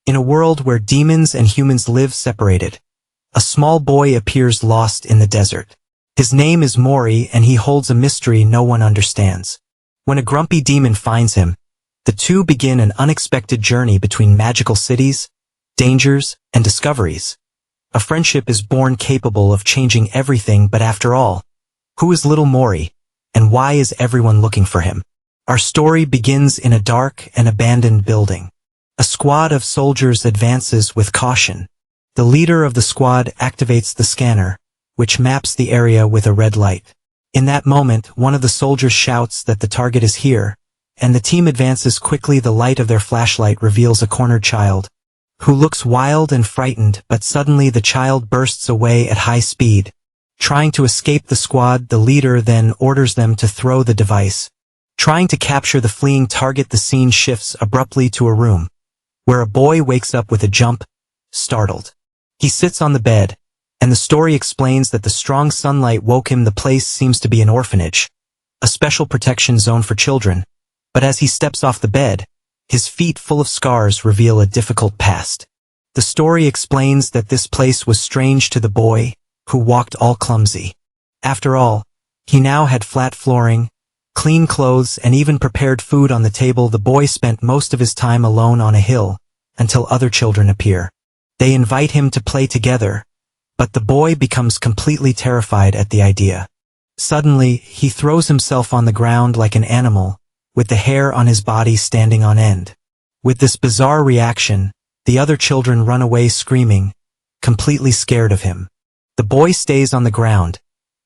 In a world where demons and humans live separated, a small boy appears lost in the desert. His name is Mori and he holds a mystery no one understands. When a grumpy demon finds him, the two begin an unexpected journey between magical cities, dangers, and discoveries. A friendship is born capable of changing everything, but after all, who is little Mori, and why is everyone looking for him? Our story begins in a dark and abandoned building. A squad of soldiers advances with caution. The leader of the squad activates the scanner, which maps the area with a red light. In that moment, one of the soldiers shouts that the target is here, and the team advances quickly. The light of their flashlight reveals a cornered child, who looks wild and frightened, but suddenly the child bursts away at high speed. Trying to escape the squad, the leader then orders them to throw the device. Trying to capture the fleeing target, the scene shifts abruptly to a room, where a boy wakes up with a jump, startled. He sits on the bed, and the story explains that the strong sunlight woke him. The place seems to be an orphanage, a special protection zone for children, but as he steps off the bed, his feet full of scars reveal a difficult past. The story explains that this place was strange to the boy, who walked all clumsy. After all, he now had flat flooring, clean clothes, and even prepared food on the table. The boy spent most of his time alone on a hill, until other children appear. They invite him to play together, but the boy becomes completely terrified at the idea. Suddenly, he throws himself on the ground like an animal, with the hair on his body standing on end. With this bizarre reaction, the other children run away screaming, completely scared of him. The boy stays on the ground,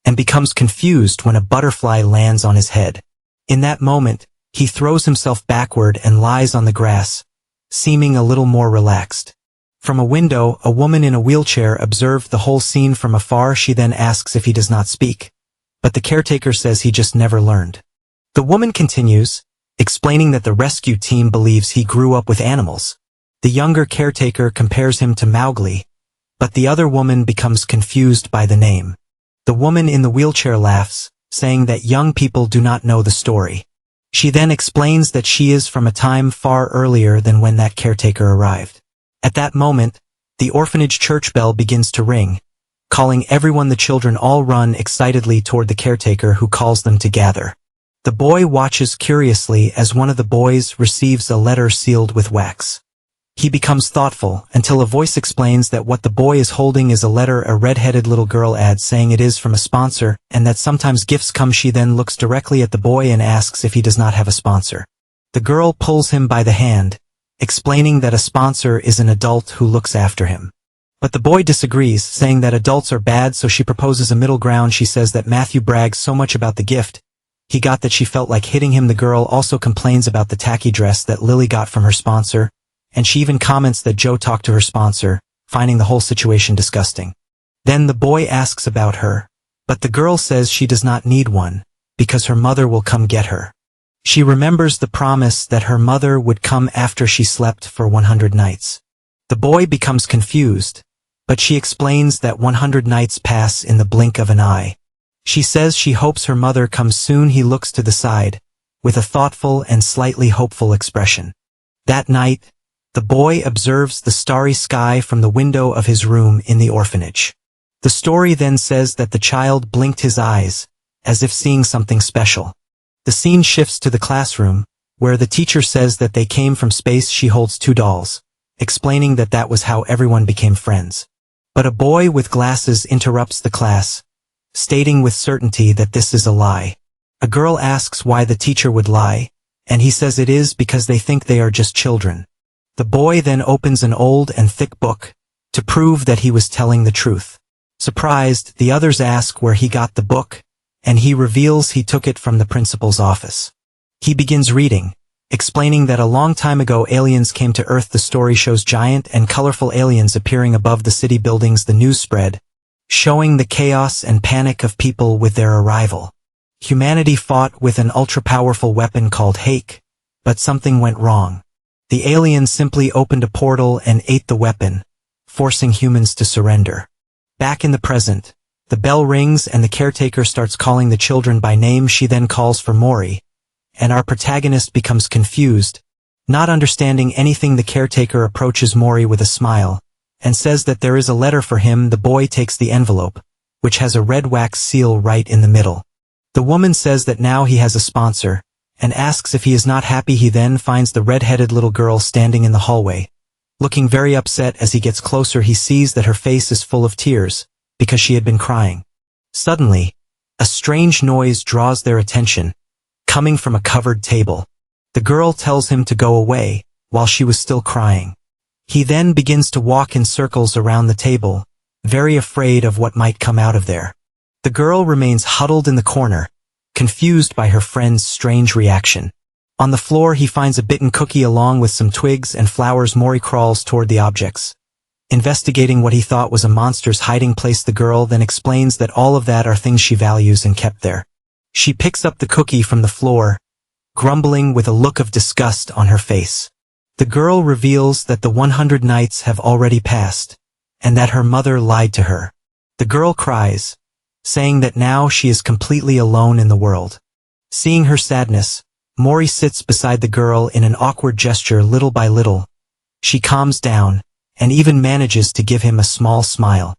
and becomes confused when a butterfly lands on his head. In that moment, he throws himself backward and lies on the grass, seeming a little more relaxed. From a window, a woman in a wheelchair observed the whole scene from afar. She then asks if he does not speak, but the caretaker says he just never learned. The woman continues, explaining that the rescue team believes he grew up with animals. The younger caretaker compares him to Mowgli, but the other woman becomes confused by the name. The woman in the wheelchair laughs, saying that young people do not know the story. She then explains that she is from a time far earlier than when that caretaker arrived. At that moment, the orphanage church bell begins to ring, calling everyone. The children all run excitedly toward the caretaker, who calls them to gather. The boy watches curiously as one of the boys receives a letter sealed with wax. He becomes thoughtful until a voice explains that what the boy is holding is a letter a red-headed little girl adds, saying it is from a sponsor and that sometimes gifts come. She then looks directly at the boy and asks if he does not have a sponsor. The girl pulls him by the hand, explaining that a sponsor is an adult who looks after him. But the boy disagrees, saying that adults are bad, so she proposes a middle ground. She says that Matthew brags so much about the gift he got that she felt like hitting him. The girl also complains about the tacky dress that Lily got from her sponsor, and she even comments that Joe talked to her sponsor, finding the whole situation disgusting. Then the boy asks about her, but the girl says she does not need one, because her mother will come get her. She remembers the promise that her mother would come after she slept for 100 nights. The boy becomes confused, but she explains that 100 nights pass in the blink of an eye. She says she hopes her mother comes soon. He looks to the side, with a thoughtful and slightly hopeful expression. That night, the boy observes the starry sky from the window of his room in the orphanage. The story then says that the child blinked his eyes, as if seeing something special. The scene shifts to the classroom, where the teacher says that they came from space. She holds 2 dolls, explaining that that was how everyone became friends. But a boy with glasses interrupts the class, stating with certainty that this is a lie. A girl asks why the teacher would lie, and he says it is because they think they are just children. The boy then opens an old and thick book, to prove that he was telling the truth. Surprised, the others ask where he got the book, and he reveals he took it from the principal's office. He begins reading, explaining that a long time ago aliens came to Earth. The story shows giant and colorful aliens appearing above the city buildings. The news spread, showing the chaos and panic of people with their arrival. Humanity fought with an ultra-powerful weapon called hake, but something went wrong. The aliens simply opened a portal and ate the weapon, forcing humans to surrender. Back in the present, the bell rings and the caretaker starts calling the children by name. She then calls for Mori, and our protagonist becomes confused, Not understanding anything, the caretaker approaches Mori with a smile, and says that there is a letter for him. The boy takes the envelope, which has a red wax seal right in the middle. The woman says that now he has a sponsor, and asks if he is not happy. He then finds the red-headed little girl standing in the hallway. Looking very upset, as he gets closer he sees that her face is full of tears, because she had been crying. Suddenly, a strange noise draws their attention, coming from a covered table. The girl tells him to go away, while she was still crying. He then begins to walk in circles around the table, very afraid of what might come out of there. The girl remains huddled in the corner, confused by her friend's strange reaction. On the floor he finds a bitten cookie along with some twigs and flowers. Mori crawls toward the objects, investigating what he thought was a monster's hiding place. The girl then explains that all of that are things she values and kept there. She picks up the cookie from the floor, grumbling with a look of disgust on her face. The girl reveals that the 100 nights have already passed, and that her mother lied to her. The girl cries, saying that now she is completely alone in the world. Seeing her sadness, Mori sits beside the girl in an awkward gesture. Little by little, she calms down, and even manages to give him a small smile.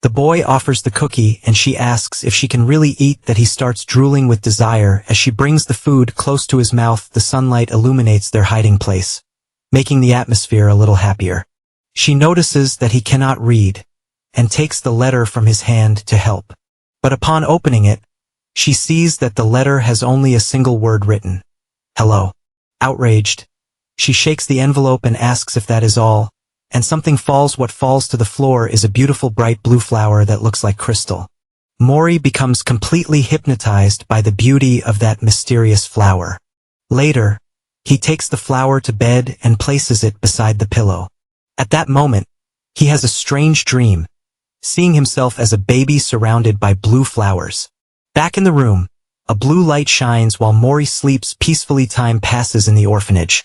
The boy offers the cookie and she asks if she can really eat that. He starts drooling with desire as she brings the food close to his mouth. The sunlight illuminates their hiding place, making the atmosphere a little happier. She notices that he cannot read, and takes the letter from his hand to help. But upon opening it, she sees that the letter has only a single word written: hello. Outraged, she shakes the envelope and asks if that is all, and something falls. What falls to the floor is a beautiful bright blue flower that looks like crystal. Mori becomes completely hypnotized by the beauty of that mysterious flower. Later, he takes the flower to bed and places it beside the pillow. At that moment, he has a strange dream, seeing himself as a baby surrounded by blue flowers. Back in the room, a blue light shines while Mori sleeps peacefully. Time passes in the orphanage,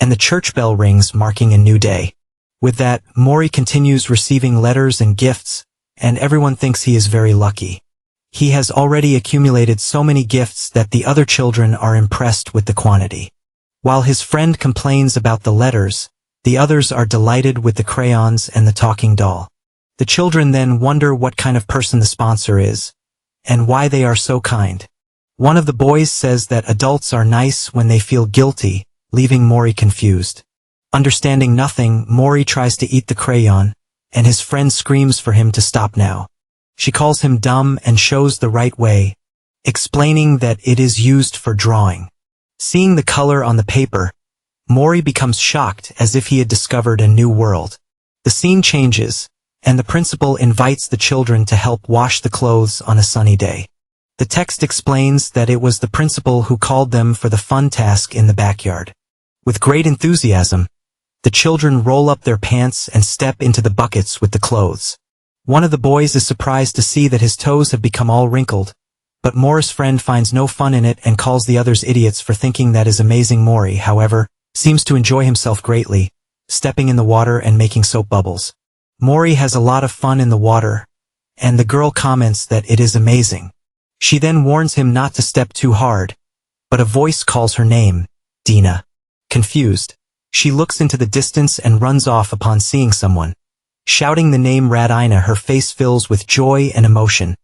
and the church bell rings, marking a new day. With that, Mori continues receiving letters and gifts, and everyone thinks he is very lucky. He has already accumulated so many gifts that the other children are impressed with the quantity. While his friend complains about the letters, the others are delighted with the crayons and the talking doll. The children then wonder what kind of person the sponsor is, and why they are so kind. One of the boys says that adults are nice when they feel guilty, leaving Mori confused. Understanding nothing, Mori tries to eat the crayon, and his friend screams for him to stop now. She calls him dumb and shows the right way, explaining that it is used for drawing. Seeing the color on the paper, Mori becomes shocked as if he had discovered a new world. The scene changes, and the principal invites the children to help wash the clothes on a sunny day. The text explains that it was the principal who called them for the fun task in the backyard. With great enthusiasm, the children roll up their pants and step into the buckets with the clothes. One of the boys is surprised to see that his toes have become all wrinkled, but Mori's friend finds no fun in it and calls the others idiots for thinking that is amazing. Mori, however, seems to enjoy himself greatly, stepping in the water and making soap bubbles. Mori has a lot of fun in the water, and the girl comments that it is amazing. She then warns him not to step too hard, but a voice calls her name, Dina. Confused, she looks into the distance and runs off upon seeing someone. Shouting the name Radina, her face fills with joy and emotion,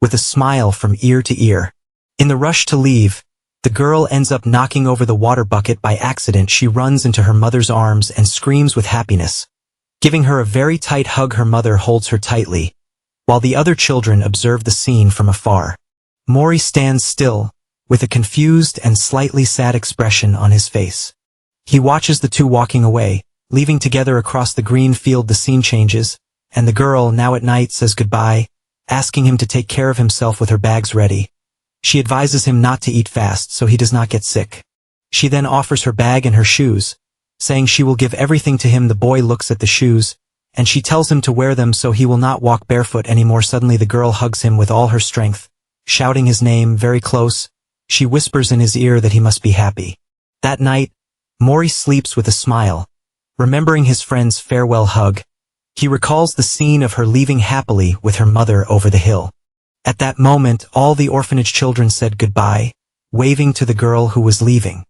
with a smile from ear to ear. In the rush to leave, the girl ends up knocking over the water bucket by accident. She runs into her mother's arms and screams with happiness. Giving her a very tight hug, her mother holds her tightly, while the other children observe the scene from afar. Mori stands still, with a confused and slightly sad expression on his face. He watches the two walking away, leaving together across the green field. The scene changes, and the girl, now at night, says goodbye, asking him to take care of himself with her bags ready. She advises him not to eat fast so he does not get sick. She then offers her bag and her shoes, saying she will give everything to him. The boy looks at the shoes, and she tells him to wear them so he will not walk barefoot anymore. Suddenly the girl hugs him with all her strength, shouting his name very close. She whispers in his ear that he must be happy. That night, Mori sleeps with a smile, remembering his friend's farewell hug. He recalls the scene of her leaving happily with her mother over the hill. At that moment, all the orphanage children said goodbye, waving to the girl who was leaving.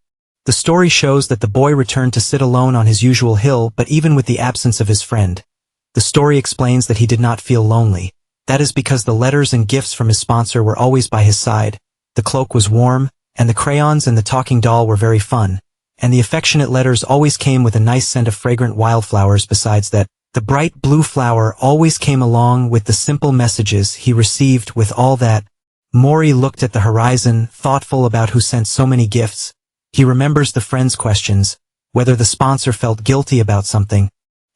The story shows that the boy returned to sit alone on his usual hill, but even with the absence of his friend, the story explains that he did not feel lonely. That is because the letters and gifts from his sponsor were always by his side, the cloak was warm, and the crayons and the talking doll were very fun, and the affectionate letters always came with a nice scent of fragrant wildflowers. Besides that, the bright blue flower always came along with the simple messages he received. With all that, Mori looked at the horizon, thoughtful about who sent so many gifts. He remembers the friend's questions, whether the sponsor felt guilty about something,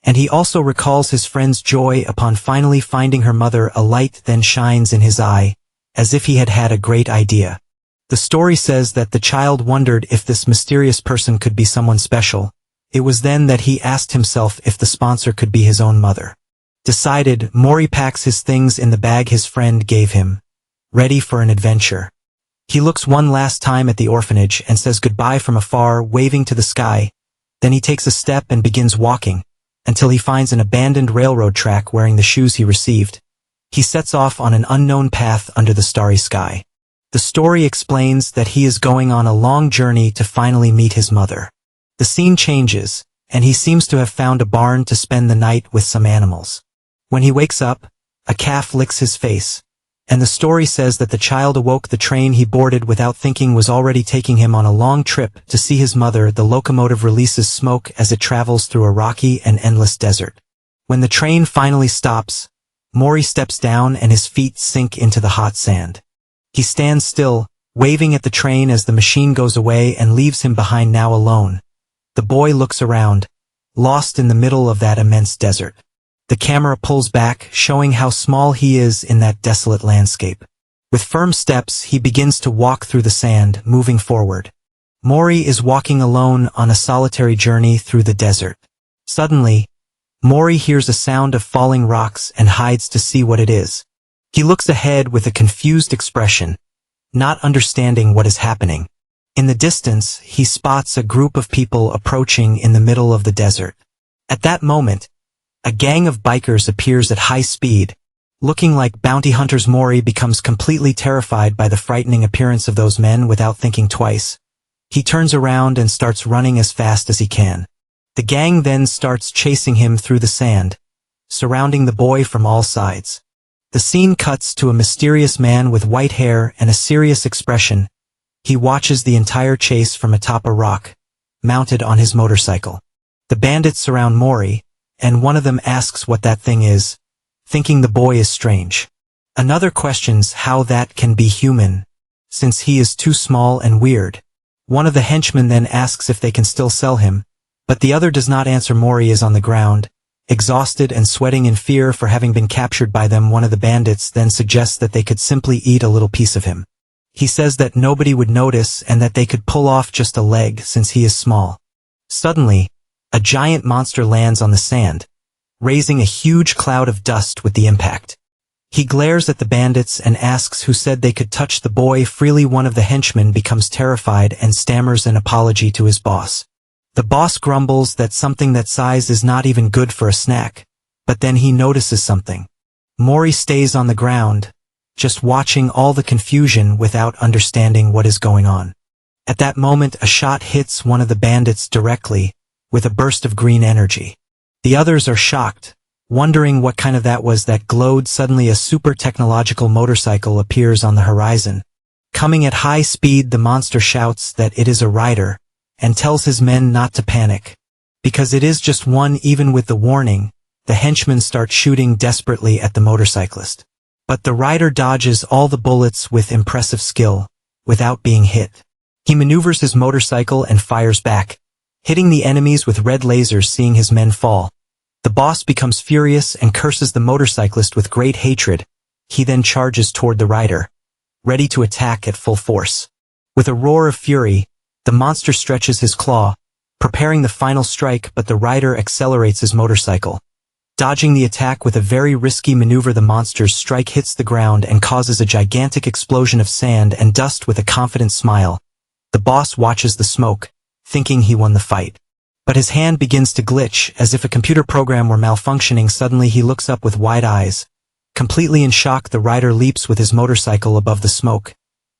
and he also recalls his friend's joy upon finally finding her mother. A light then shines in his eye, as if he had had a great idea. The story says that the child wondered if this mysterious person could be someone special. It was then that he asked himself if the sponsor could be his own mother. Decided, Mori packs his things in the bag his friend gave him, ready for an adventure. He looks one last time at the orphanage and says goodbye from afar, waving to the sky. Then he takes a step and begins walking, until he finds an abandoned railroad track wearing the shoes he received. He sets off on an unknown path under the starry sky. The story explains that he is going on a long journey to finally meet his mother. The scene changes, and he seems to have found a barn to spend the night with some animals. When he wakes up, a calf licks his face, and the story says that the child awoke. The train he boarded without thinking was already taking him on a long trip to see his mother. The locomotive releases smoke as it travels through a rocky and endless desert. When the train finally stops, Mori steps down and his feet sink into the hot sand. He stands still, waving at the train as the machine goes away and leaves him behind, now alone. The boy looks around, lost in the middle of that immense desert. The camera pulls back, showing how small he is in that desolate landscape. With firm steps, he begins to walk through the sand, moving forward. Mori is walking alone on a solitary journey through the desert. Suddenly, Mori hears a sound of falling rocks and hides to see what it is. He looks ahead with a confused expression, not understanding what is happening. In the distance, he spots a group of people approaching in the middle of the desert. At that moment, a gang of bikers appears at high speed, looking like bounty hunters. Mori becomes completely terrified by the frightening appearance of those men. Without thinking twice, he turns around and starts running as fast as he can. The gang then starts chasing him through the sand, surrounding the boy from all sides. The scene cuts to a mysterious man with white hair and a serious expression. He watches the entire chase from atop a rock, mounted on his motorcycle. The bandits surround Mori, and one of them asks what that thing is, thinking the boy is strange. Another questions how that can be human, since he is too small and weird. One of the henchmen then asks if they can still sell him, but the other does not answer. Mori is on the ground, exhausted and sweating in fear for having been captured by them. One of the bandits then suggests that they could simply eat a little piece of him. He says that nobody would notice and that they could pull off just a leg since he is small. Suddenly, a giant monster lands on the sand, raising a huge cloud of dust with the impact. He glares at the bandits and asks who said they could touch the boy freely. One of the henchmen becomes terrified and stammers an apology to his boss. The boss grumbles that something that size is not even good for a snack, but then he notices something. Mori stays on the ground, just watching all the confusion without understanding what is going on. At that moment, a shot hits one of the bandits directly, with a burst of green energy. The others are shocked, wondering what kind of that was that glowed. Suddenly a super technological motorcycle appears on the horizon. Coming at high speed, the monster shouts that it is a rider, and tells his men not to panic, because it is just one. Even with the warning, the henchmen start shooting desperately at the motorcyclist. But the rider dodges all the bullets with impressive skill, without being hit. He maneuvers his motorcycle and fires back, hitting the enemies with red lasers. Seeing his men fall, the boss becomes furious and curses the motorcyclist with great hatred. He then charges toward the rider, ready to attack at full force. With a roar of fury, the monster stretches his claw, preparing the final strike, but the rider accelerates his motorcycle. Dodging the attack with a very risky maneuver, the monster's strike hits the ground and causes a gigantic explosion of sand and dust. With a confident smile, the boss watches the smoke, thinking he won the fight. But his hand begins to glitch, as if a computer program were malfunctioning. Suddenly he looks up with wide eyes. Completely in shock, the rider leaps with his motorcycle above the smoke.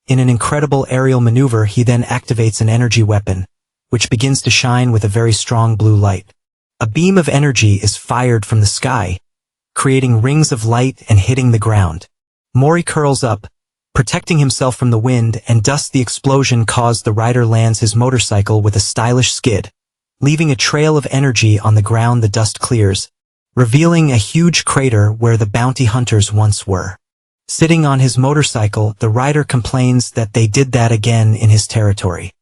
In an incredible aerial maneuver, he then activates an energy weapon, which begins to shine with a very strong blue light. A beam of energy is fired from the sky, creating rings of light and hitting the ground. Mori curls up, protecting himself from the wind and dust. The explosion caused the rider lands his motorcycle with a stylish skid, leaving a trail of energy on the ground. The dust clears, revealing a huge crater where the bounty hunters once were. Sitting on his motorcycle, the rider complains that they did that again in his territory.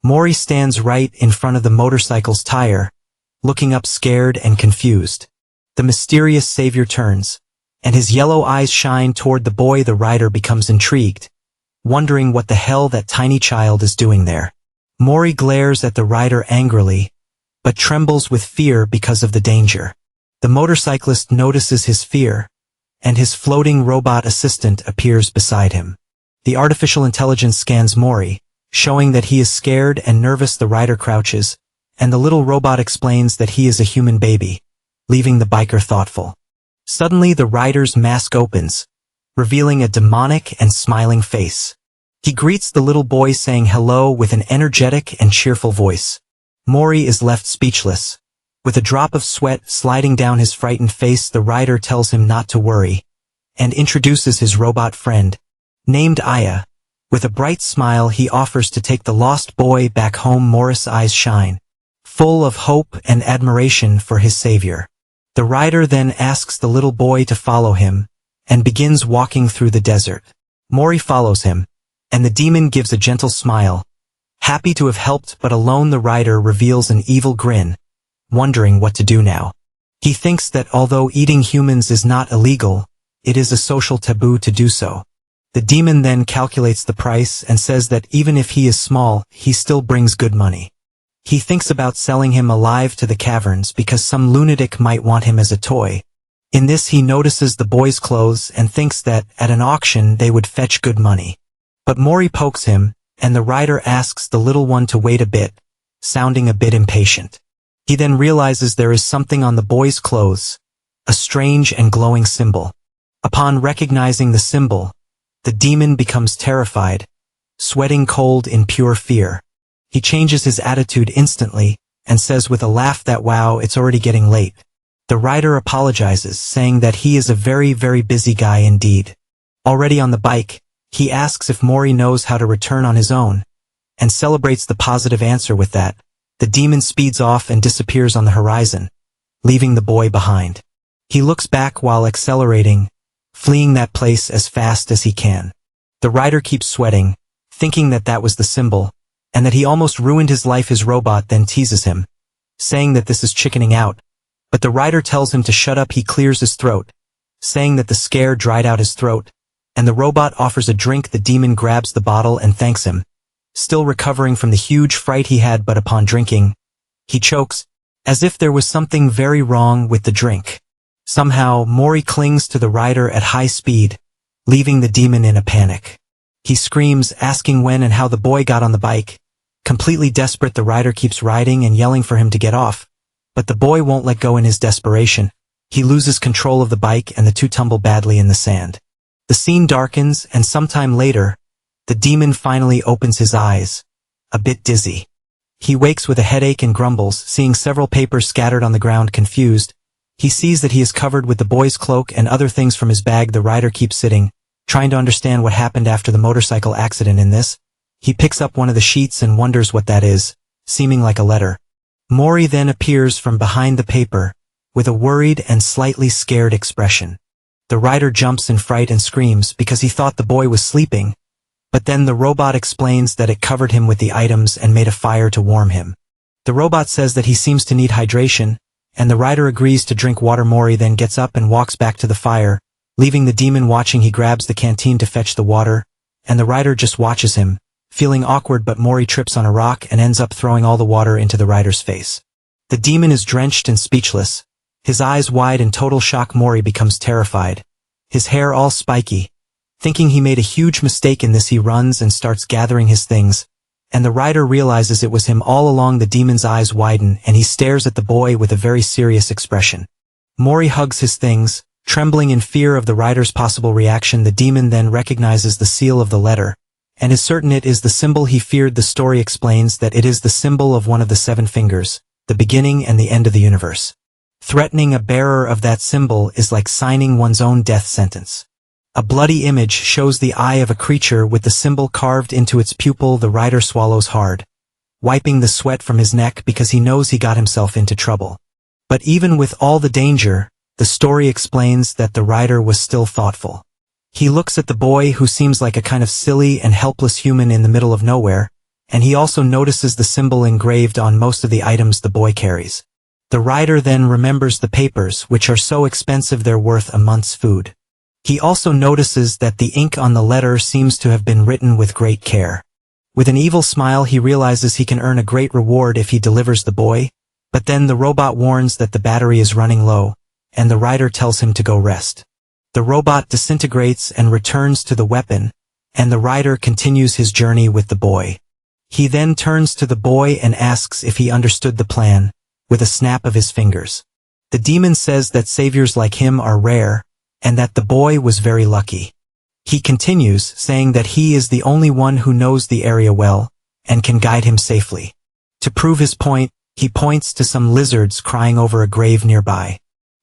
Mori stands right in front of the motorcycle's tire, looking up scared and confused. The mysterious savior turns, and his yellow eyes shine toward the boy. The rider becomes intrigued, wondering what the hell that tiny child is doing there. Mori glares at the rider angrily, but trembles with fear because of the danger. The motorcyclist notices his fear, and his floating robot assistant appears beside him. The artificial intelligence scans Mori, showing that he is scared and nervous. The rider crouches, and the little robot explains that he is a human baby, leaving the biker thoughtful. Suddenly the rider's mask opens, revealing a demonic and smiling face. He greets the little boy saying hello with an energetic and cheerful voice. Mori is left speechless. With a drop of sweat sliding down his frightened face, the rider tells him not to worry, and introduces his robot friend, named Aya. With a bright smile he offers to take the lost boy back home. Mori's eyes shine, full of hope and admiration for his savior. The rider then asks the little boy to follow him, and begins walking through the desert. Mori follows him, and the demon gives a gentle smile, happy to have helped. But alone the rider reveals an evil grin, wondering what to do now. He thinks that although eating humans is not illegal, it is a social taboo to do so. The demon then calculates the price and says that even if he is small, he still brings good money. He thinks about selling him alive to the caverns because some lunatic might want him as a toy. In this he notices the boy's clothes and thinks that at an auction they would fetch good money. But Mori pokes him, and the rider asks the little one to wait a bit, sounding a bit impatient. He then realizes there is something on the boy's clothes, a strange and glowing symbol. Upon recognizing the symbol, the demon becomes terrified, sweating cold in pure fear. He changes his attitude instantly, and says with a laugh that wow, it's already getting late. The rider apologizes, saying that he is a very, very busy guy indeed. Already on the bike, he asks if Mori knows how to return on his own, and celebrates the positive answer with that. The demon speeds off and disappears on the horizon, leaving the boy behind. He looks back while accelerating, fleeing that place as fast as he can. The rider keeps sweating, thinking that that was the symbol, and that he almost ruined his life. His robot then teases him, saying that this is chickening out, but the rider tells him to shut up. He clears his throat, saying that the scare dried out his throat, and the robot offers a drink. The demon grabs the bottle and thanks him, still recovering from the huge fright he had, but upon drinking, he chokes, as if there was something very wrong with the drink. Somehow, Mori clings to the rider at high speed, leaving the demon in a panic. He screams, asking when and how the boy got on the bike. Completely desperate, the rider keeps riding and yelling for him to get off, but the boy won't let go. In his desperation, he loses control of the bike and the two tumble badly in the sand. The scene darkens, and sometime later, the demon finally opens his eyes, a bit dizzy. He wakes with a headache and grumbles, seeing several papers scattered on the ground. Confused, he sees that he is covered with the boy's cloak and other things from his bag. The rider keeps sitting, trying to understand what happened after the motorcycle accident. In this, he picks up one of the sheets and wonders what that is, seeming like a letter. Mori then appears from behind the paper, with a worried and slightly scared expression. The rider jumps in fright and screams because he thought the boy was sleeping, but then the robot explains that it covered him with the items and made a fire to warm him. The robot says that he seems to need hydration, and the rider agrees to drink water. Mori then gets up and walks back to the fire, leaving the demon watching. He grabs the canteen to fetch the water, and the rider just watches him, feeling awkward, but Mori trips on a rock and ends up throwing all the water into the rider's face. The demon is drenched and speechless, his eyes wide in total shock. Mori becomes terrified, his hair all spiky. Thinking he made a huge mistake in this, he runs and starts gathering his things, and the rider realizes it was him all along. The demon's eyes widen and he stares at the boy with a very serious expression. Mori hugs his things, trembling in fear of the rider's possible reaction. The demon then recognizes the seal of the letter, and is certain it is the symbol he feared. The story explains that it is the symbol of one of the 7 fingers, the beginning and the end of the universe. Threatening a bearer of that symbol is like signing one's own death sentence. A bloody image shows the eye of a creature with the symbol carved into its pupil. The writer swallows hard, wiping the sweat from his neck because he knows he got himself into trouble. But even with all the danger, the story explains that the writer was still thoughtful. He looks at the boy who seems like a kind of silly and helpless human in the middle of nowhere, and he also notices the symbol engraved on most of the items the boy carries. The writer then remembers the papers, which are so expensive they're worth a month's food. He also notices that the ink on the letter seems to have been written with great care. With an evil smile, he realizes he can earn a great reward if he delivers the boy, but then the robot warns that the battery is running low, and the writer tells him to go rest. The robot disintegrates and returns to the weapon, and the writer continues his journey with the boy. He then turns to the boy and asks if he understood the plan, with a snap of his fingers. The demon says that saviors like him are rare, and that the boy was very lucky. He continues, saying that he is the only one who knows the area well, and can guide him safely. To prove his point, he points to some lizards crying over a grave nearby.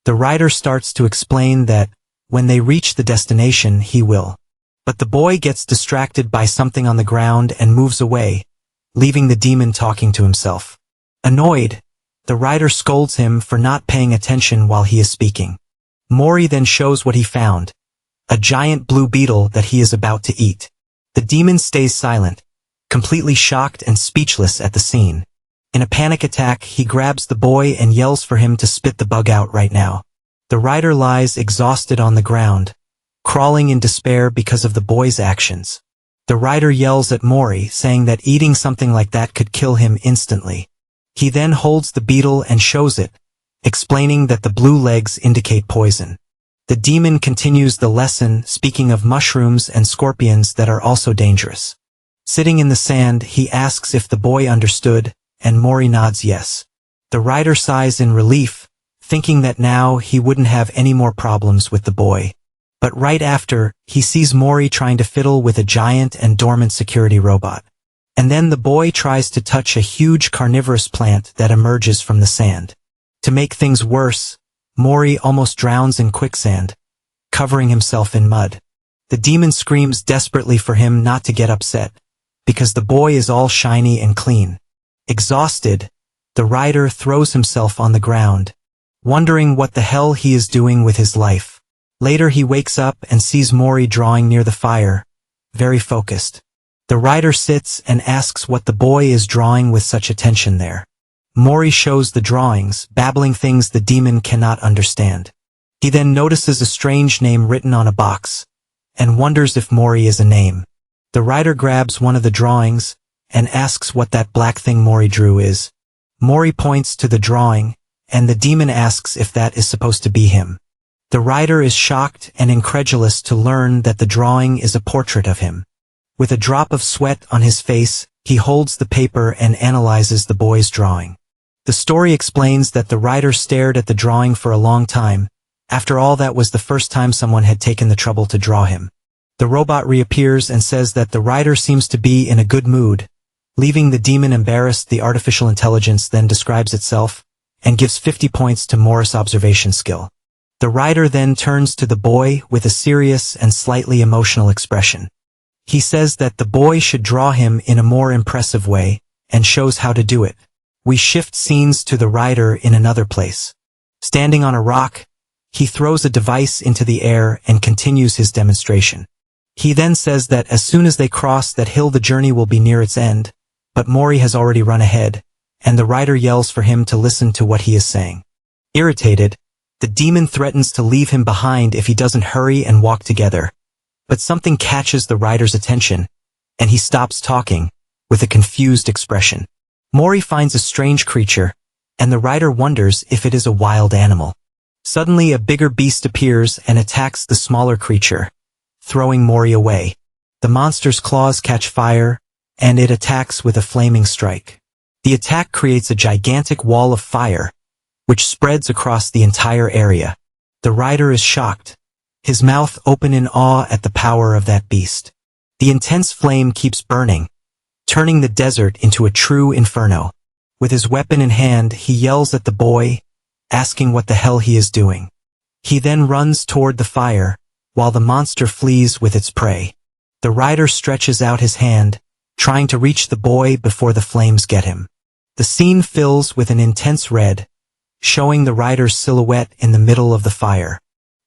The writer starts to explain that, when they reach the destination, he will. But the boy gets distracted by something on the ground and moves away, leaving the demon talking to himself. Annoyed, the writer scolds him for not paying attention while he is speaking. Mori then shows what he found, a giant blue beetle that he is about to eat. The demon stays silent, completely shocked and speechless at the scene. In a panic attack, he grabs the boy and yells for him to spit the bug out right now. The writer lies exhausted on the ground, crawling in despair because of the boy's actions. The writer yells at Mori, saying that eating something like that could kill him instantly. He then holds the beetle and shows it, explaining that the blue legs indicate poison. The demon continues the lesson, speaking of mushrooms and scorpions that are also dangerous. Sitting in the sand, he asks if the boy understood, and Mori nods yes. The writer sighs in relief, thinking that now he wouldn't have any more problems with the boy. But right after, he sees Mori trying to fiddle with a giant and dormant security robot. And then the boy tries to touch a huge carnivorous plant that emerges from the sand. To make things worse, Mori almost drowns in quicksand, covering himself in mud. The demon screams desperately for him not to get upset, because the boy is all shiny and clean. Exhausted, the writer throws himself on the ground, wondering what the hell he is doing with his life. Later he wakes up and sees Mori drawing near the fire, very focused. The writer sits and asks what the boy is drawing with such attention there. Mori shows the drawings, babbling things the demon cannot understand. He then notices a strange name written on a box, and wonders if Mori is a name. The writer grabs one of the drawings, and asks what that black thing Mori drew is. Mori points to the drawing, and the demon asks if that is supposed to be him. The writer is shocked and incredulous to learn that the drawing is a portrait of him. With a drop of sweat on his face, he holds the paper and analyzes the boy's drawing. The story explains that the writer stared at the drawing for a long time. After all, that was the first time someone had taken the trouble to draw him. The robot reappears and says that the writer seems to be in a good mood, leaving the demon embarrassed. The artificial intelligence then describes itself, and gives 50 points to Morris' observation skill. The writer then turns to the boy with a serious and slightly emotional expression. He says that the boy should draw him in a more impressive way, and shows how to do it. We shift scenes to the writer in another place. Standing on a rock, he throws a device into the air and continues his demonstration. He then says that as soon as they cross that hill the journey will be near its end, but Mori has already run ahead, and the writer yells for him to listen to what he is saying. Irritated, the demon threatens to leave him behind if he doesn't hurry and walk together. But something catches the writer's attention, and he stops talking, with a confused expression. Mori finds a strange creature, and the writer wonders if it is a wild animal. Suddenly a bigger beast appears and attacks the smaller creature, throwing Mori away. The monster's claws catch fire, and it attacks with a flaming strike. The attack creates a gigantic wall of fire, which spreads across the entire area. The writer is shocked, his mouth open in awe at the power of that beast. The intense flame keeps burning, turning the desert into a true inferno. With his weapon in hand, he yells at the boy, asking what the hell he is doing. He then runs toward the fire, while the monster flees with its prey. The rider stretches out his hand, trying to reach the boy before the flames get him. The scene fills with an intense red, showing the rider's silhouette in the middle of the fire.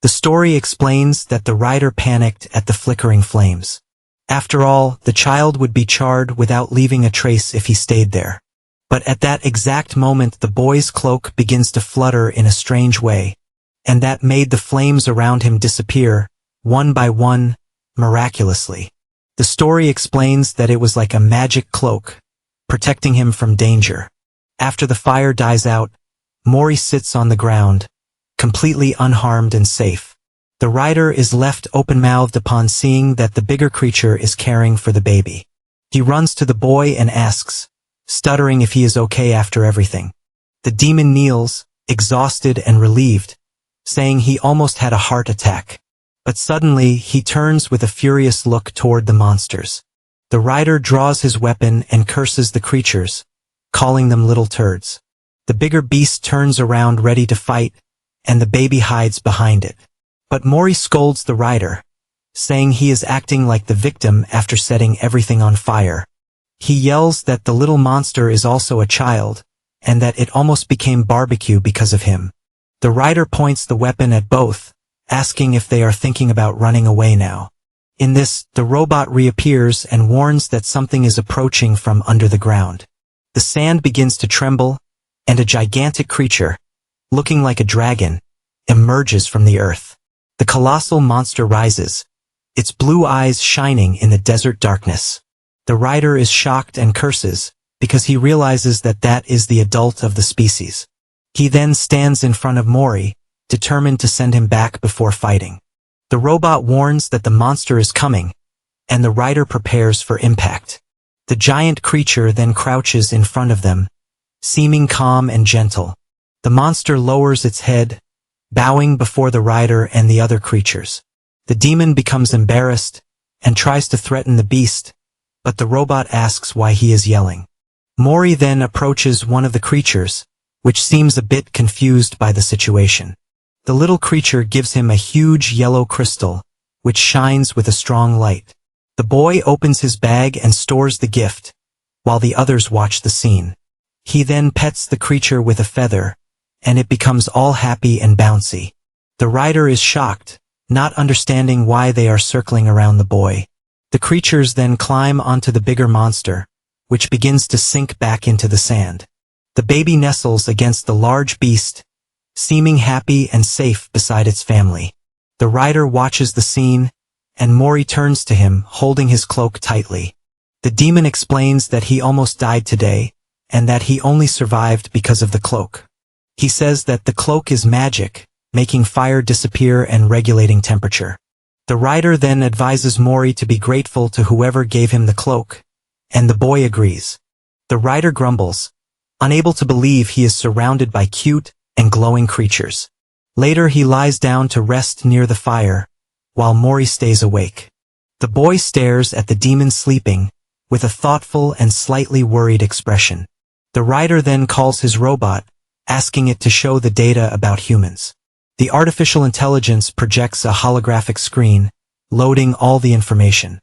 The story explains that the rider panicked at the flickering flames. After all, the child would be charred without leaving a trace if he stayed there. But at that exact moment the boy's cloak begins to flutter in a strange way, and that made the flames around him disappear, one by one, miraculously. The story explains that it was like a magic cloak, protecting him from danger. After the fire dies out, Mori sits on the ground, completely unharmed and safe. The rider is left open-mouthed upon seeing that the bigger creature is caring for the baby. He runs to the boy and asks, stuttering if he is okay after everything. The demon kneels, exhausted and relieved, saying he almost had a heart attack. But suddenly he turns with a furious look toward the monsters. The rider draws his weapon and curses the creatures, calling them little turds. The bigger beast turns around ready to fight, and the baby hides behind it. But Mori scolds the rider, saying he is acting like the victim after setting everything on fire. He yells that the little monster is also a child, and that it almost became barbecue because of him. The rider points the weapon at both, asking if they are thinking about running away now. In this, the robot reappears and warns that something is approaching from under the ground. The sand begins to tremble, and a gigantic creature, looking like a dragon, emerges from the earth. The colossal monster rises, its blue eyes shining in the desert darkness. The rider is shocked and curses, because he realizes that that is the adult of the species. He then stands in front of Mori, determined to send him back before fighting. The robot warns that the monster is coming, and the rider prepares for impact. The giant creature then crouches in front of them, seeming calm and gentle. The monster lowers its head, bowing before the rider and the other creatures. The demon becomes embarrassed, and tries to threaten the beast, but the robot asks why he is yelling. Mori then approaches one of the creatures, which seems a bit confused by the situation. The little creature gives him a huge yellow crystal, which shines with a strong light. The boy opens his bag and stores the gift, while the others watch the scene. He then pets the creature with a feather, and it becomes all happy and bouncy. The rider is shocked, not understanding why they are circling around the boy. The creatures then climb onto the bigger monster, which begins to sink back into the sand. The baby nestles against the large beast, seeming happy and safe beside its family. The rider watches the scene, and Mori turns to him, holding his cloak tightly. The demon explains that he almost died today, and that he only survived because of the cloak. He says that the cloak is magic, making fire disappear and regulating temperature. The rider then advises Mori to be grateful to whoever gave him the cloak, and the boy agrees. The rider grumbles, unable to believe he is surrounded by cute and glowing creatures. Later he lies down to rest near the fire, while Mori stays awake. The boy stares at the demon sleeping, with a thoughtful and slightly worried expression. The rider then calls his robot, asking it to show the data about humans. The artificial intelligence projects a holographic screen, loading all the information.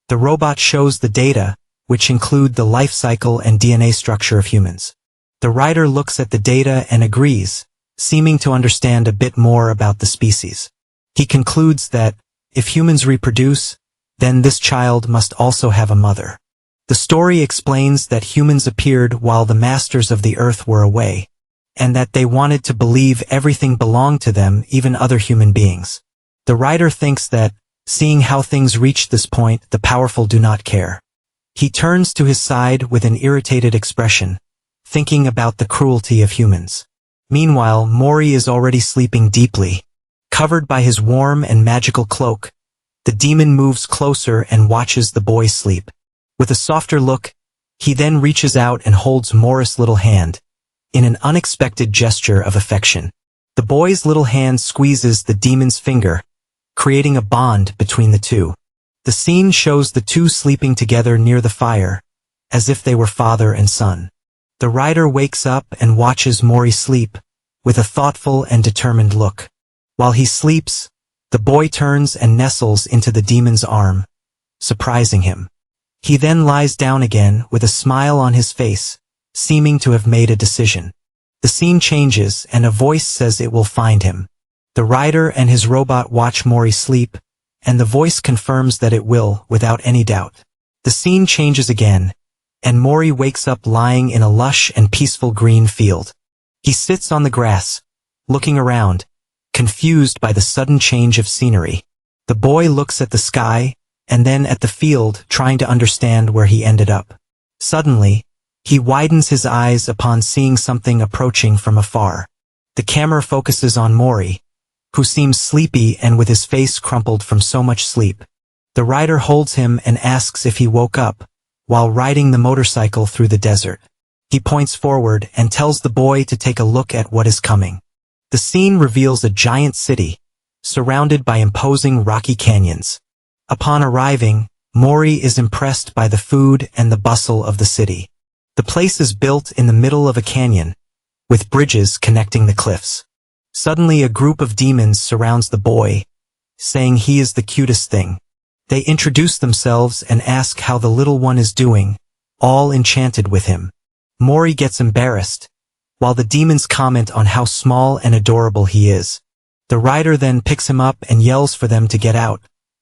The robot shows the data, which include the life cycle and DNA structure of humans. The rider looks at the data and agrees, seeming to understand a bit more about the species. He concludes that, if humans reproduce, then this child must also have a mother. The story explains that humans appeared while the masters of the earth were away, and that they wanted to believe everything belonged to them, even other human beings. The writer thinks that, seeing how things reached this point, the powerful do not care. He turns to his side with an irritated expression, thinking about the cruelty of humans. Meanwhile, Mori is already sleeping deeply. Covered by his warm and magical cloak, the demon moves closer and watches the boy sleep. With a softer look, he then reaches out and holds Mori's little hand, in an unexpected gesture of affection. The boy's little hand squeezes the demon's finger, creating a bond between the two. The scene shows the two sleeping together near the fire, as if they were father and son. The writer wakes up and watches Mori sleep, with a thoughtful and determined look. While he sleeps, the boy turns and nestles into the demon's arm, surprising him. He then lies down again with a smile on his face, seeming to have made a decision. The scene changes and a voice says it will find him. The writer and his robot watch Mori sleep, and the voice confirms that it will, without any doubt. The scene changes again, and Mori wakes up lying in a lush and peaceful green field. He sits on the grass, looking around, confused by the sudden change of scenery. The boy looks at the sky, and then at the field, trying to understand where he ended up. Suddenly, he widens his eyes upon seeing something approaching from afar. The camera focuses on Mori, who seems sleepy and with his face crumpled from so much sleep. The writer holds him and asks if he woke up, while riding the motorcycle through the desert. He points forward and tells the boy to take a look at what is coming. The scene reveals a giant city, surrounded by imposing rocky canyons. Upon arriving, Mori is impressed by the food and the bustle of the city. The place is built in the middle of a canyon, with bridges connecting the cliffs. Suddenly a group of demons surrounds the boy, saying he is the cutest thing. They introduce themselves and ask how the little one is doing, all enchanted with him. Mori gets embarrassed, while the demons comment on how small and adorable he is. The writer then picks him up and yells for them to get out,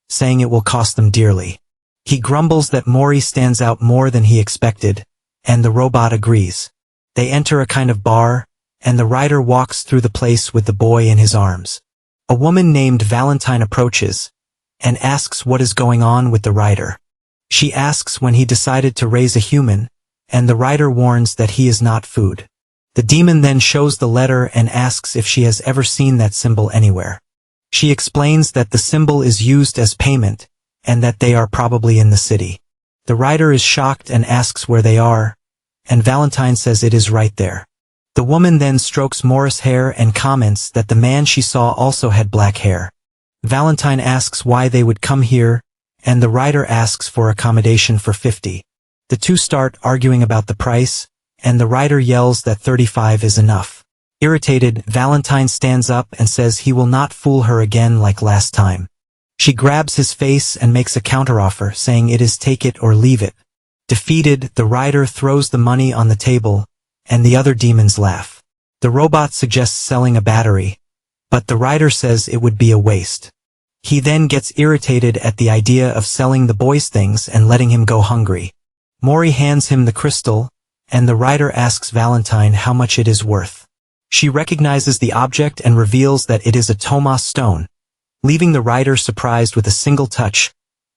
saying it will cost them dearly. He grumbles that Mori stands out more than he expected, and the robot agrees. They enter a kind of bar, and the writer walks through the place with the boy in his arms. A woman named Valentine approaches, and asks what is going on with the writer. She asks when he decided to raise a human, and the writer warns that he is not food. The demon then shows the letter and asks if she has ever seen that symbol anywhere. She explains that the symbol is used as payment, and that they are probably in the city. The writer is shocked and asks where they are, and Valentine says it is right there. The woman then strokes Mori's hair and comments that the man she saw also had black hair. Valentine asks why they would come here, and the writer asks for accommodation for 50. The two start arguing about the price, and the writer yells that 35 is enough. Irritated, Valentine stands up and says he will not fool her again like last time. She grabs his face and makes a counteroffer, saying it is take it or leave it. Defeated, the writer throws the money on the table, and the other demons laugh. The robot suggests selling a battery, but the writer says it would be a waste. He then gets irritated at the idea of selling the boy's things and letting him go hungry. Mori hands him the crystal, and the writer asks Valentine how much it is worth. She recognizes the object and reveals that it is a Tomas stone. Leaving the writer surprised with a single touch,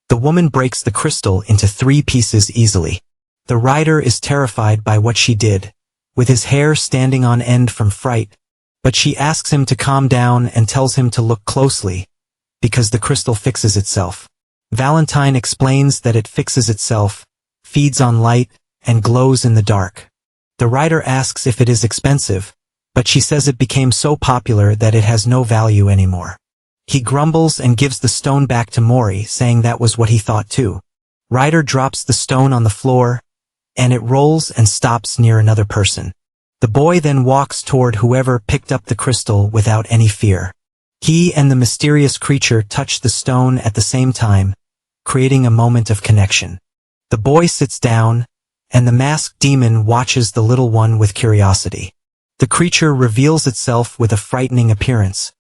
the woman breaks the crystal into 3 pieces easily. The writer is terrified by what she did, with his hair standing on end from fright, but she asks him to calm down and tells him to look closely, because the crystal fixes itself. Valentine explains that it fixes itself, feeds on light, and glows in the dark. The writer asks if it is expensive, but she says it became so popular that it has no value anymore. He grumbles and gives the stone back to Mori, saying that was what he thought too. Writer drops the stone on the floor, and it rolls and stops near another person. The boy then walks toward whoever picked up the crystal without any fear. He and the mysterious creature touch the stone at the same time, creating a moment of connection. The boy sits down, and the masked demon watches the little one with curiosity. The creature reveals itself with a frightening appearance,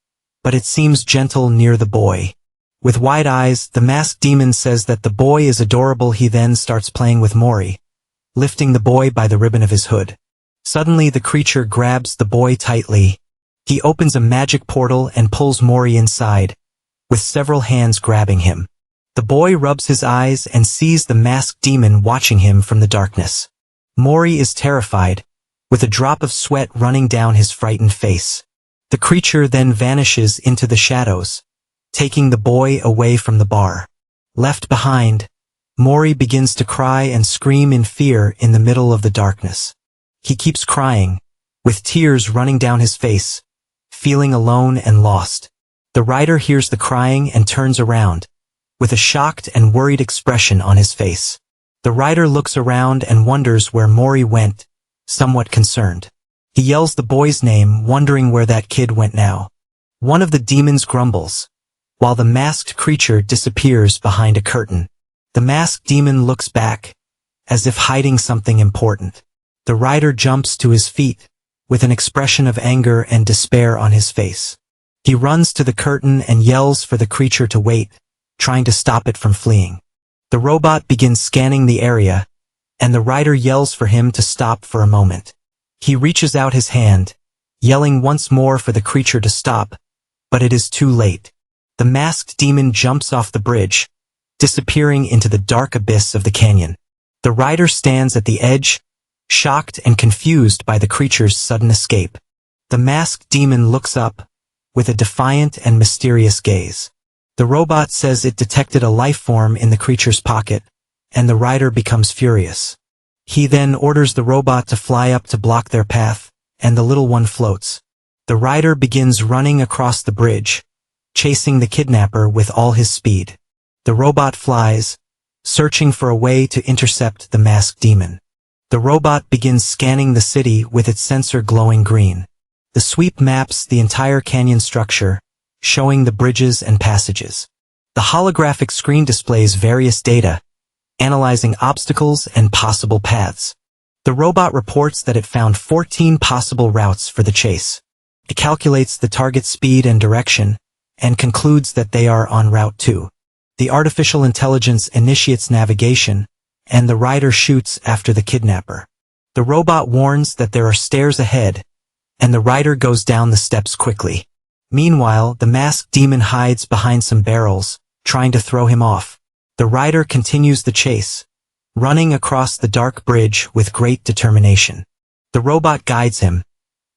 but it seems gentle near the boy. With wide eyes, the masked demon says that the boy is adorable. He then starts playing with Mori, lifting the boy by the ribbon of his hood. Suddenly the creature grabs the boy tightly. He opens a magic portal and pulls Mori inside, with several hands grabbing him. The boy rubs his eyes and sees the masked demon watching him from the darkness. Mori is terrified, with a drop of sweat running down his frightened face. The creature then vanishes into the shadows, taking the boy away from the bar. Left behind, Mori begins to cry and scream in fear in the middle of the darkness. He keeps crying, with tears running down his face, feeling alone and lost. The writer hears the crying and turns around, with a shocked and worried expression on his face. The rider looks around and wonders where Mori went, somewhat concerned. He yells the boy's name, wondering where that kid went now. One of the demons grumbles, while the masked creature disappears behind a curtain. The masked demon looks back, as if hiding something important. The rider jumps to his feet, with an expression of anger and despair on his face. He runs to the curtain and yells for the creature to wait, trying to stop it from fleeing. The robot begins scanning the area, and the rider yells for him to stop for a moment. He reaches out his hand, yelling once more for the creature to stop, but it is too late. The masked demon jumps off the bridge, disappearing into the dark abyss of the canyon. The rider stands at the edge, shocked and confused by the creature's sudden escape. The masked demon looks up, with a defiant and mysterious gaze. The robot says it detected a life form in the creature's pocket, and the rider becomes furious. He then orders the robot to fly up to block their path, and the little one floats. The rider begins running across the bridge, chasing the kidnapper with all his speed. The robot flies, searching for a way to intercept the masked demon. The robot begins scanning the city with its sensor glowing green. The sweep maps the entire canyon structure, showing the bridges and passages. The holographic screen displays various data, analyzing obstacles and possible paths. The robot reports that it found 14 possible routes for the chase. It calculates the target's speed and direction, and concludes that they are on Route 2. The artificial intelligence initiates navigation, and the rider shoots after the kidnapper. The robot warns that there are stairs ahead, and the rider goes down the steps quickly. Meanwhile, the masked demon hides behind some barrels, trying to throw him off. The rider continues the chase, running across the dark bridge with great determination. The robot guides him,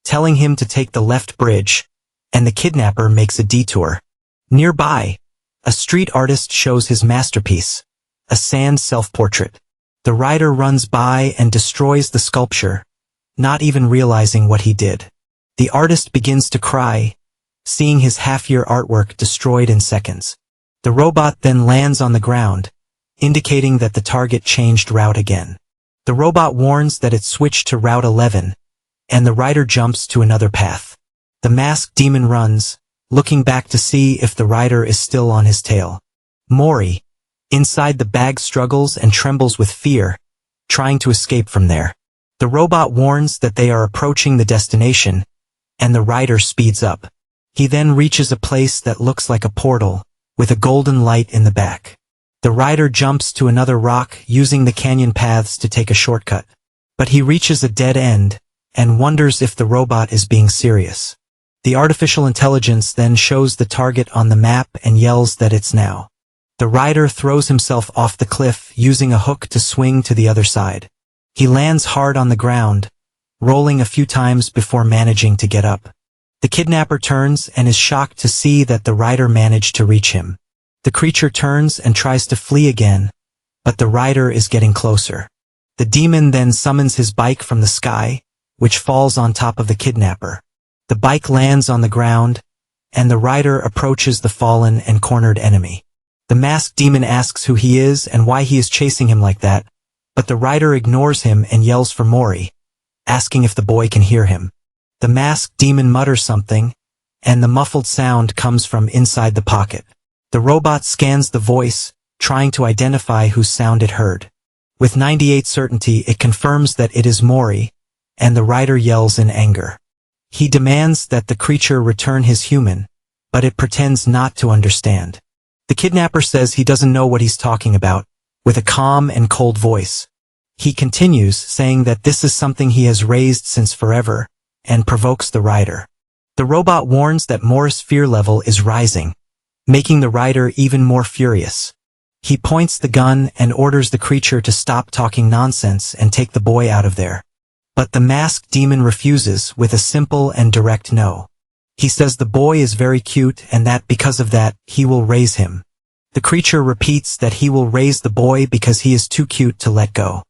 telling him to take the left bridge, and the kidnapper makes a detour. Nearby, a street artist shows his masterpiece, a sand self-portrait. The rider runs by and destroys the sculpture, not even realizing what he did. The artist begins to cry, seeing his half-year artwork destroyed in seconds. The robot then lands on the ground, indicating that the target changed route again. The robot warns that it switched to Route 11, and the rider jumps to another path. The masked demon runs, looking back to see if the rider is still on his tail. Mori, inside the bag, struggles and trembles with fear, trying to escape from there. The robot warns that they are approaching the destination, and the rider speeds up. He then reaches a place that looks like a portal, with a golden light in the back. The rider jumps to another rock, using the canyon paths to take a shortcut. But he reaches a dead end, and wonders if the robot is being serious. The artificial intelligence then shows the target on the map and yells that it's now. The rider throws himself off the cliff, using a hook to swing to the other side. He lands hard on the ground, rolling a few times before managing to get up. The kidnapper turns and is shocked to see that the rider managed to reach him. The creature turns and tries to flee again, but the rider is getting closer. The demon then summons his bike from the sky, which falls on top of the kidnapper. The bike lands on the ground, and the rider approaches the fallen and cornered enemy. The masked demon asks who he is and why he is chasing him like that, but the rider ignores him and yells for Mori, asking if the boy can hear him. The masked demon mutters something, and the muffled sound comes from inside the pocket. The robot scans the voice, trying to identify whose sound it heard. With 98% certainty, it confirms that it is Mori, and the rider yells in anger. He demands that the creature return his human, but it pretends not to understand. The kidnapper says he doesn't know what he's talking about, with a calm and cold voice. He continues, saying that this is something he has raised since forever, and provokes the rider. The robot warns that Mori's fear level is rising, making the rider even more furious. He points the gun and orders the creature to stop talking nonsense and take the boy out of there. But the masked demon refuses with a simple and direct no. He says the boy is very cute and that because of that, he will raise him. The creature repeats that he will raise the boy because he is too cute to let go.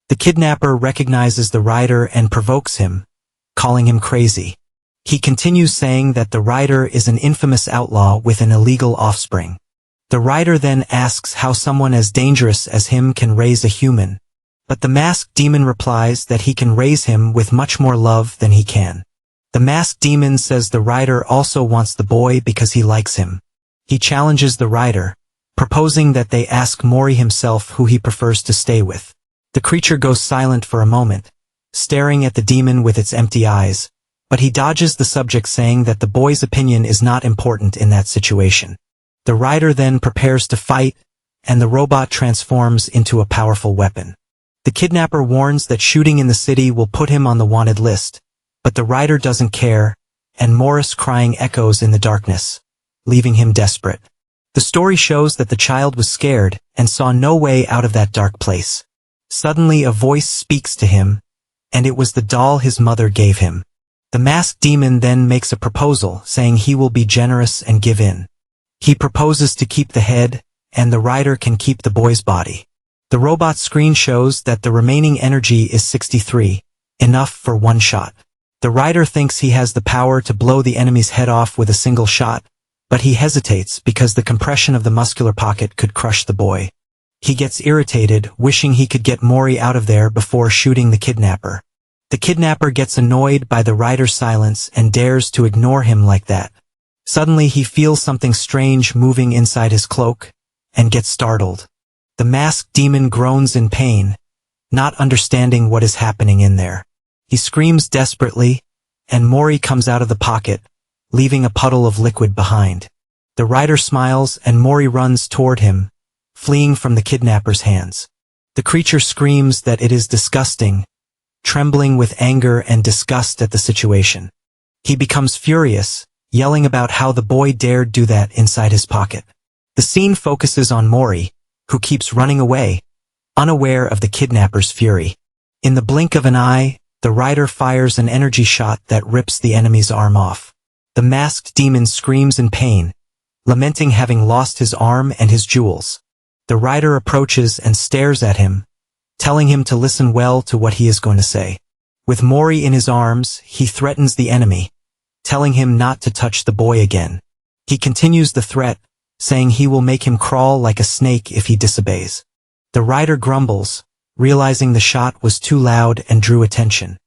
The kidnapper recognizes the rider and provokes him, calling him crazy. He continues saying that the rider is an infamous outlaw with an illegal offspring. The rider then asks how someone as dangerous as him can raise a human. But the masked demon replies that he can raise him with much more love than he can. The masked demon says the rider also wants the boy because he likes him. He challenges the rider, proposing that they ask Mori himself who he prefers to stay with. The creature goes silent for a moment, staring at the demon with its empty eyes, but he dodges the subject, saying that the boy's opinion is not important in that situation. The rider then prepares to fight, and the robot transforms into a powerful weapon. The kidnapper warns that shooting in the city will put him on the wanted list, but the rider doesn't care, and Morris crying echoes in the darkness, leaving him desperate. The story shows that the child was scared and saw no way out of that dark place. Suddenly a voice speaks to him, and it was the doll his mother gave him. The masked demon then makes a proposal, saying he will be generous and give in. He proposes to keep the head, and the rider can keep the boy's body. The robot screen shows that the remaining energy is 63, enough for one shot. The rider thinks he has the power to blow the enemy's head off with a single shot, but he hesitates because the compression of the muscular pocket could crush the boy. He gets irritated, wishing he could get Mori out of there before shooting the kidnapper. The kidnapper gets annoyed by the rider's silence and dares to ignore him like that. Suddenly he feels something strange moving inside his cloak, and gets startled. The masked demon groans in pain, not understanding what is happening in there. He screams desperately, and Mori comes out of the pocket, leaving a puddle of liquid behind. The rider smiles and Mori runs toward him, fleeing from the kidnapper's hands. The creature screams that it is disgusting, trembling with anger and disgust at the situation. He becomes furious, yelling about how the boy dared do that inside his pocket. The scene focuses on Mori, who keeps running away, unaware of the kidnapper's fury. In the blink of an eye, the rider fires an energy shot that rips the enemy's arm off. The masked demon screams in pain, lamenting having lost his arm and his jewels. The rider approaches and stares at him, telling him to listen well to what he is going to say. With Mori in his arms, he threatens the enemy, telling him not to touch the boy again. He continues the threat, saying he will make him crawl like a snake if he disobeys. The rider grumbles, realizing the shot was too loud and drew attention.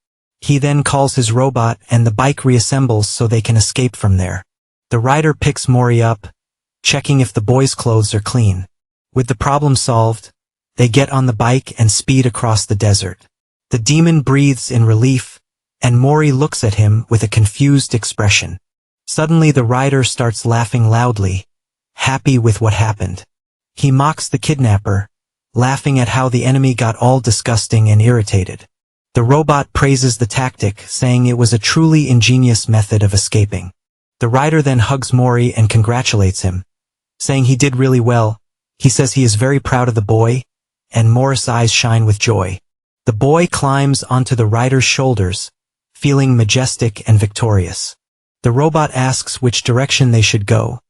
He then calls his robot and the bike reassembles so they can escape from there. The rider picks Mori up, checking if the boy's clothes are clean. With the problem solved, they get on the bike and speed across the desert. The demon breathes in relief, and Mori looks at him with a confused expression. Suddenly the rider starts laughing loudly, happy with what happened. He mocks the kidnapper, laughing at how the enemy got all disgusting and irritated. The robot praises the tactic, saying it was a truly ingenious method of escaping. The rider then hugs Mori and congratulates him, saying he did really well. He says he is very proud of the boy, and Morris' eyes shine with joy. The boy climbs onto the rider's shoulders, feeling majestic and victorious. The robot asks which direction they should go,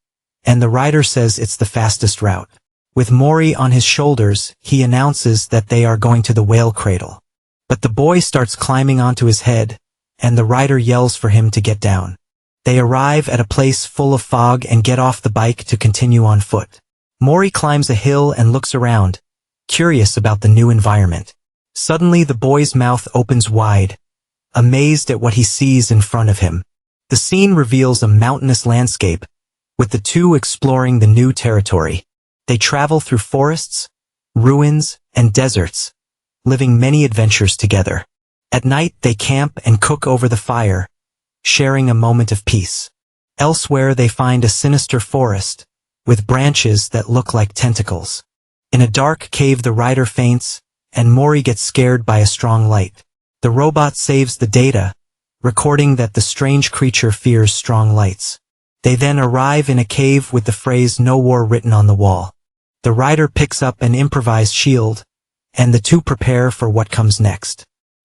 and the rider says it's the fastest route. With Mori on his shoulders, he announces that they are going to the whale cradle. But the boy starts climbing onto his head, and the rider yells for him to get down. They arrive at a place full of fog and get off the bike to continue on foot. Mori climbs a hill and looks around, curious about the new environment. Suddenly the boy's mouth opens wide, amazed at what he sees in front of him. The scene reveals a mountainous landscape, with the two exploring the new territory. They travel through forests, ruins, and deserts, living many adventures together. At night they camp and cook over the fire, sharing a moment of peace. Elsewhere they find a sinister forest, with branches that look like tentacles. In a dark cave the rider faints, and Mori gets scared by a strong light. The robot saves the data, recording that the strange creature fears strong lights. They then arrive in a cave with the phrase "No War" written on the wall. The rider picks up an improvised shield, and the two prepare for what comes next.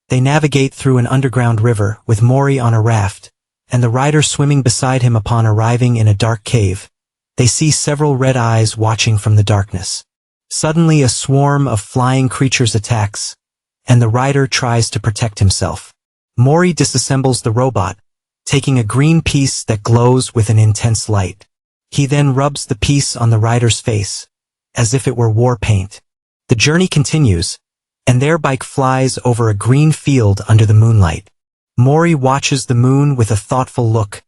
They navigate through an underground river with Mori on a raft, and the rider swimming beside him. Upon arriving in a dark cave, they see several red eyes watching from the darkness. Suddenly a swarm of flying creatures attacks, and the rider tries to protect himself. Mori disassembles the robot, taking a green piece that glows with an intense light. He then rubs the piece on the rider's face, as if it were war paint. The journey continues, and their bike flies over a green field under the moonlight. Mori watches the moon with a thoughtful look,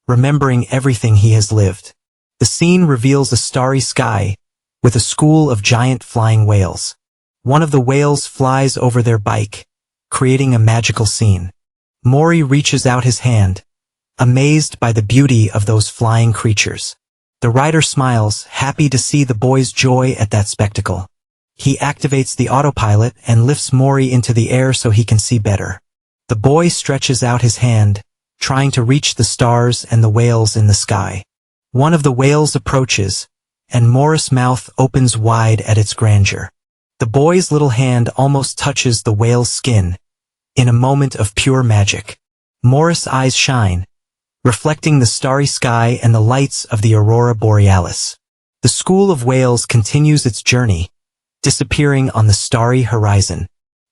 remembering everything he has lived. The scene reveals a starry sky, with a school of giant flying whales. One of the whales flies over their bike, creating a magical scene. Mori reaches out his hand, amazed by the beauty of those flying creatures. The rider smiles, happy to see the boy's joy at that spectacle. He activates the autopilot and lifts Mori into the air so he can see better. The boy stretches out his hand, trying to reach the stars and the whales in the sky. One of the whales approaches, and Mori's mouth opens wide at its grandeur. The boy's little hand almost touches the whale's skin, in a moment of pure magic. Mori's eyes shine, reflecting the starry sky and the lights of the aurora borealis. The school of whales continues its journey, disappearing on the starry horizon.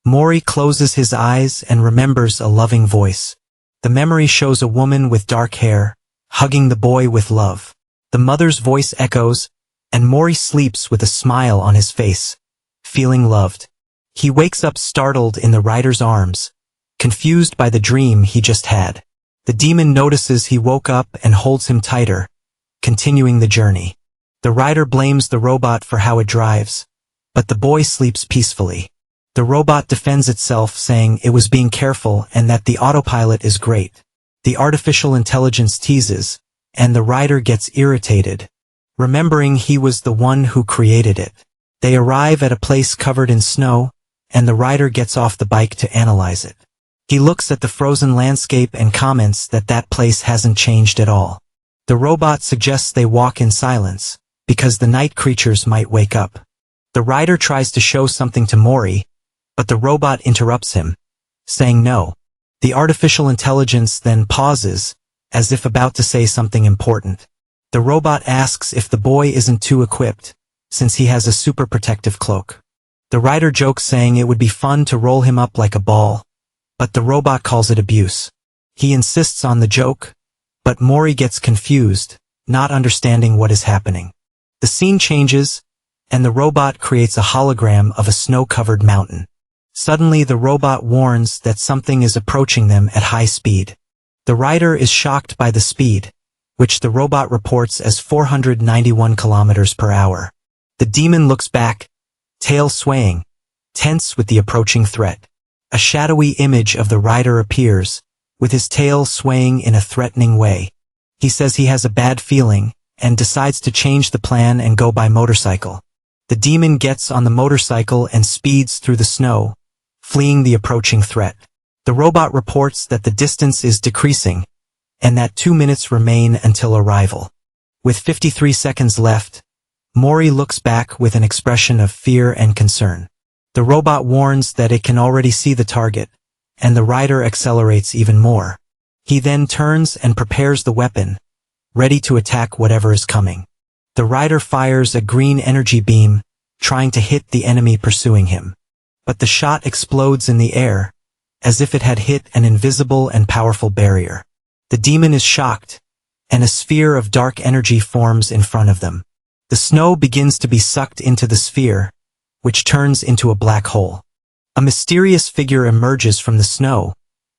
Mori closes his eyes and remembers a loving voice. The memory shows a woman with dark hair, hugging the boy with love. The mother's voice echoes, and Mori sleeps with a smile on his face, feeling loved. He wakes up startled in the rider's arms, confused by the dream he just had. The demon notices he woke up and holds him tighter, continuing the journey. The rider blames the robot for how it drives, but the boy sleeps peacefully. The robot defends itself, saying it was being careful and that the autopilot is great. The artificial intelligence teases, and the rider gets irritated, remembering he was the one who created it. They arrive at a place covered in snow, and the rider gets off the bike to analyze it. He looks at the frozen landscape and comments that that place hasn't changed at all. The robot suggests they walk in silence, because the night creatures might wake up. The rider tries to show something to Mori, but the robot interrupts him, saying no. The artificial intelligence then pauses, as if about to say something important. The robot asks if the boy isn't too equipped, since he has a super protective cloak. The rider jokes, saying it would be fun to roll him up like a ball, but the robot calls it abuse. He insists on the joke, but Mori gets confused, not understanding what is happening. The scene changes, and the robot creates a hologram of a snow-covered mountain. Suddenly the robot warns that something is approaching them at high speed. The rider is shocked by the speed, which the robot reports as 491 kilometers per hour. The demon looks back, tail swaying, tense with the approaching threat. A shadowy image of the rider appears, with his tail swaying in a threatening way. He says he has a bad feeling, and decides to change the plan and go by motorcycle. The demon gets on the motorcycle and speeds through the snow, fleeing the approaching threat. The robot reports that the distance is decreasing, and that 2 minutes remain until arrival. With 53 seconds left, Mori looks back with an expression of fear and concern. The robot warns that it can already see the target, and the rider accelerates even more. He then turns and prepares the weapon, ready to attack whatever is coming. The rider fires a green energy beam, trying to hit the enemy pursuing him. But the shot explodes in the air, as if it had hit an invisible and powerful barrier. The demon is shocked, and a sphere of dark energy forms in front of them. The snow begins to be sucked into the sphere, which turns into a black hole. A mysterious figure emerges from the snow,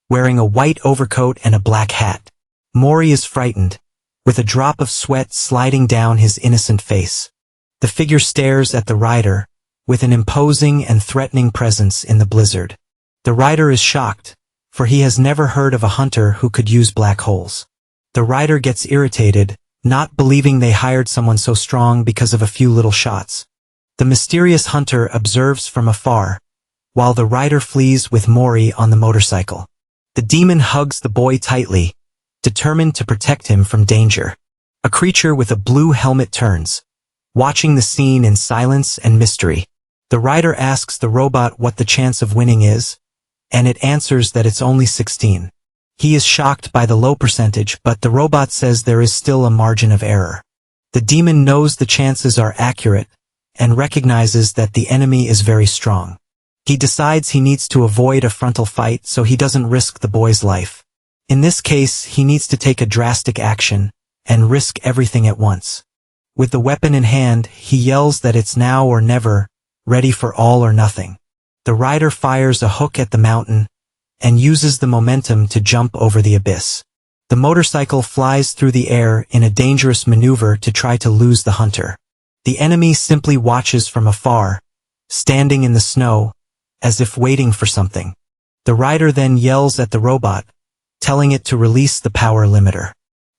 wearing a white overcoat and a black hat. Mori is frightened, with a drop of sweat sliding down his innocent face. The figure stares at the rider, with an imposing and threatening presence in the blizzard. The rider is shocked, for he has never heard of a hunter who could use black holes. The rider gets irritated, not believing they hired someone so strong because of a few little shots. The mysterious hunter observes from afar, while the rider flees with Mori on the motorcycle. The demon hugs the boy tightly, determined to protect him from danger. A creature with a blue helmet turns, watching the scene in silence and mystery. The rider asks the robot what the chance of winning is, and it answers that it's only 16. He is shocked by the low percentage, but the robot says there is still a margin of error. The demon knows the chances are accurate, and recognizes that the enemy is very strong. He decides he needs to avoid a frontal fight so he doesn't risk the boy's life. In this case, he needs to take a drastic action, and risk everything at once. With the weapon in hand, he yells that it's now or never, ready for all or nothing. The rider fires a hook at the mountain and uses the momentum to jump over the abyss. The motorcycle flies through the air in a dangerous maneuver to try to lose the hunter. The enemy simply watches from afar, standing in the snow, as if waiting for something. The rider then yells at the robot, telling it to release the power limiter.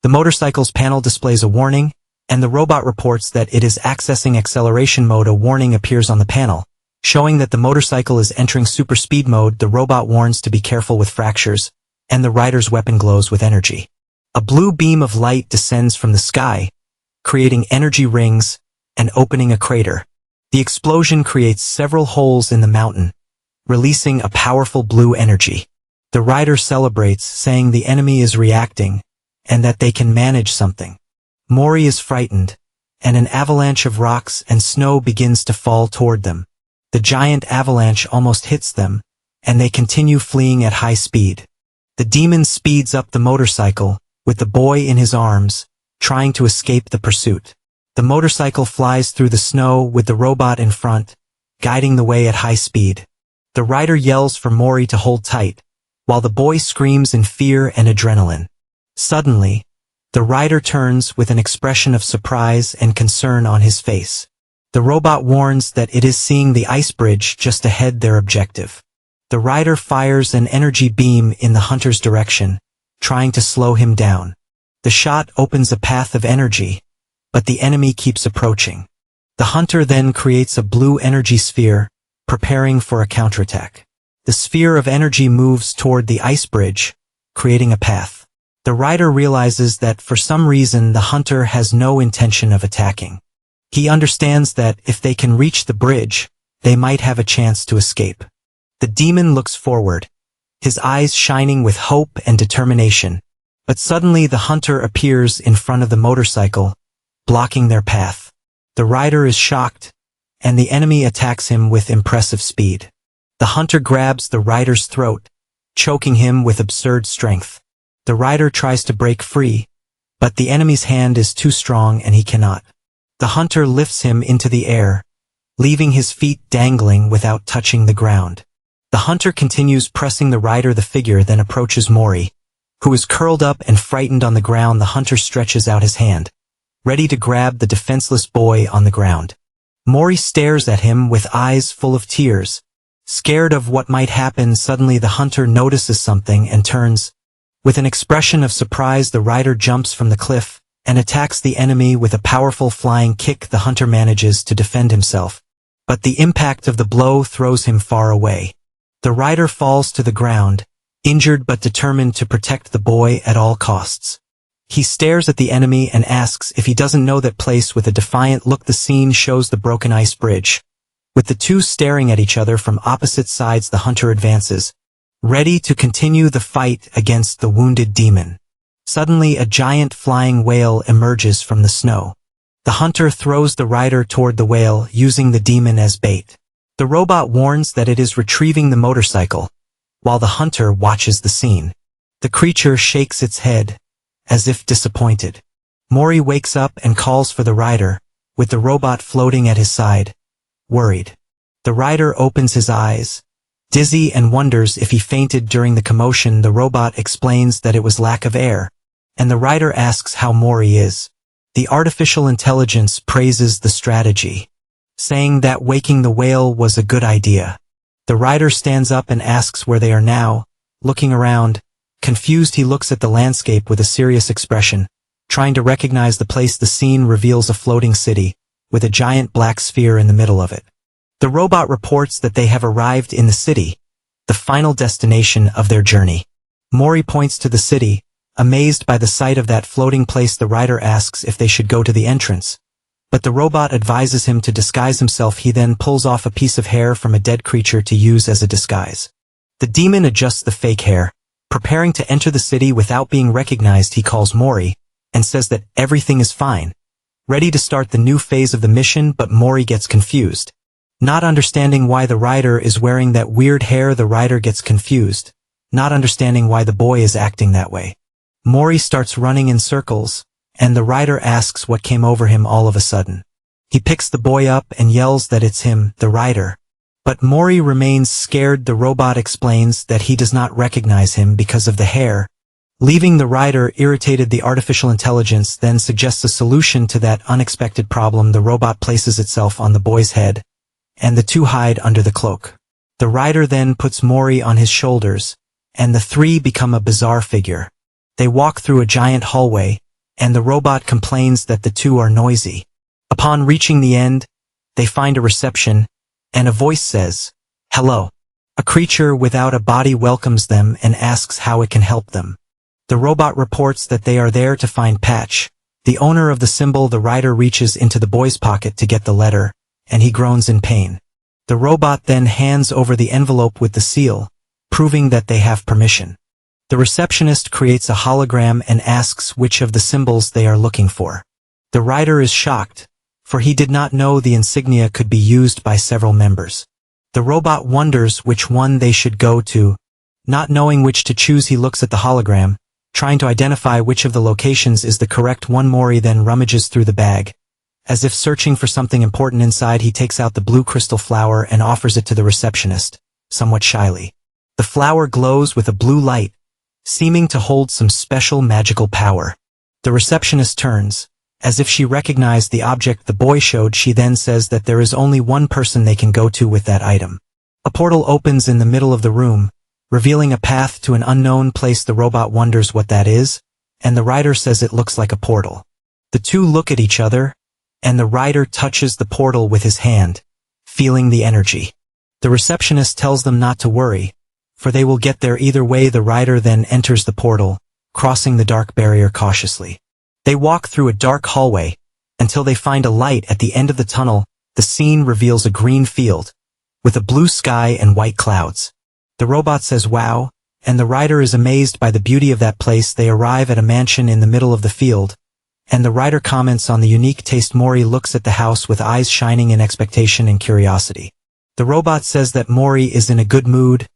The motorcycle's panel displays a warning, and the robot reports that it is accessing acceleration mode. A warning appears on the panel, showing that the motorcycle is entering super speed mode. The robot warns to be careful with fractures, and the rider's weapon glows with energy. A blue beam of light descends from the sky, creating energy rings and opening a crater. The explosion creates several holes in the mountain, releasing a powerful blue energy. The rider celebrates, saying the enemy is reacting, and that they can manage something. Mori is frightened, and an avalanche of rocks and snow begins to fall toward them. The giant avalanche almost hits them, and they continue fleeing at high speed. The demon speeds up the motorcycle, with the boy in his arms, trying to escape the pursuit. The motorcycle flies through the snow with the robot in front, guiding the way at high speed. The rider yells for Mori to hold tight, while the boy screams in fear and adrenaline. Suddenly, the rider turns with an expression of surprise and concern on his face. The robot warns that it is seeing the ice bridge just ahead their objective. The rider fires an energy beam in the hunter's direction, trying to slow him down. The shot opens a path of energy, but the enemy keeps approaching. The hunter then creates a blue energy sphere, preparing for a counterattack. The sphere of energy moves toward the ice bridge, creating a path. The rider realizes that for some reason the hunter has no intention of attacking. He understands that if they can reach the bridge, they might have a chance to escape. The demon looks forward, his eyes shining with hope and determination. But suddenly the hunter appears in front of the motorcycle, blocking their path. The rider is shocked, and the enemy attacks him with impressive speed. The hunter grabs the rider's throat, choking him with absurd strength. The rider tries to break free, but the enemy's hand is too strong and he cannot. The hunter lifts him into the air, leaving his feet dangling without touching the ground. The hunter continues pressing the rider. The figure then approaches Mori, who is curled up and frightened on the ground. The hunter stretches out his hand, ready to grab the defenseless boy on the ground. Mori stares at him with eyes full of tears, scared of what might happen. Suddenly the hunter notices something and turns. With an expression of surprise, the rider jumps from the cliff and attacks the enemy with a powerful flying kick. The hunter manages to defend himself, but the impact of the blow throws him far away. The rider falls to the ground, injured but determined to protect the boy at all costs. He stares at the enemy and asks if he doesn't know that place with a defiant look. The scene shows the broken ice bridge. With the two staring at each other from opposite sides, the hunter advances, ready to continue the fight against the wounded demon. Suddenly a giant flying whale emerges from the snow. The hunter throws the rider toward the whale, using the demon as bait. The robot warns that it is retrieving the motorcycle, while the hunter watches the scene. The creature shakes its head, as if disappointed. Mori wakes up and calls for the rider, with the robot floating at his side, worried. The rider opens his eyes, dizzy, and wonders if he fainted during the commotion. The robot explains that it was lack of air, and the rider asks how Mori is. The artificial intelligence praises the strategy, saying that waking the whale was a good idea. The rider stands up and asks where they are now. Looking around, confused, he looks at the landscape with a serious expression, trying to recognize the place. The scene reveals a floating city, with a giant black sphere in the middle of it. The robot reports that they have arrived in the city, the final destination of their journey. Mori points to the city, amazed by the sight of that floating place. The rider asks if they should go to the entrance, but the robot advises him to disguise himself. He then pulls off a piece of hair from a dead creature to use as a disguise. The demon adjusts the fake hair, preparing to enter the city without being recognized. He calls Mori, and says that everything is fine, ready to start the new phase of the mission. But Mori gets confused, not understanding why the rider is wearing that weird hair. The rider gets confused, not understanding why the boy is acting that way. Mori starts running in circles, and the rider asks what came over him all of a sudden. He picks the boy up and yells that it's him, the rider. But Mori remains scared. The robot explains that he does not recognize him because of the hair. Leaving the rider irritated, the artificial intelligence then suggests a solution to that unexpected problem. The robot places itself on the boy's head, and the two hide under the cloak. The rider then puts Mori on his shoulders, and the three become a bizarre figure. They walk through a giant hallway, and the robot complains that the two are noisy. Upon reaching the end, they find a reception, and a voice says, "Hello." A creature without a body welcomes them and asks how it can help them. The robot reports that they are there to find Patch, the owner of the symbol. The rider reaches into the boy's pocket to get the letter, and he groans in pain. The robot then hands over the envelope with the seal, proving that they have permission. The receptionist creates a hologram and asks which of the symbols they are looking for. The rider is shocked, for he did not know the insignia could be used by several members. The robot wonders which one they should go to. Not knowing which to choose, he looks at the hologram, trying to identify which of the locations is the correct one. Mori then rummages through the bag. As if searching for something important inside, he takes out the blue crystal flower and offers it to the receptionist, somewhat shyly. The flower glows with a blue light, seeming to hold some special magical power. The receptionist turns, as if she recognized the object the boy showed. She then says that there is only one person they can go to with that item. A portal opens in the middle of the room, revealing a path to an unknown place. The robot wonders what that is, and the rider says it looks like a portal. The two look at each other, and the rider touches the portal with his hand, feeling the energy. The receptionist tells them not to worry, for they will get there either way. The rider then enters the portal, crossing the dark barrier cautiously. They walk through a dark hallway, until they find a light at the end of the tunnel. The scene reveals a green field, with a blue sky and white clouds. The robot says wow, and the rider is amazed by the beauty of that place. They arrive at a mansion in the middle of the field, and the rider comments on the unique taste. Mori looks at the house with eyes shining in expectation and curiosity. The robot says that Mori is in a good mood,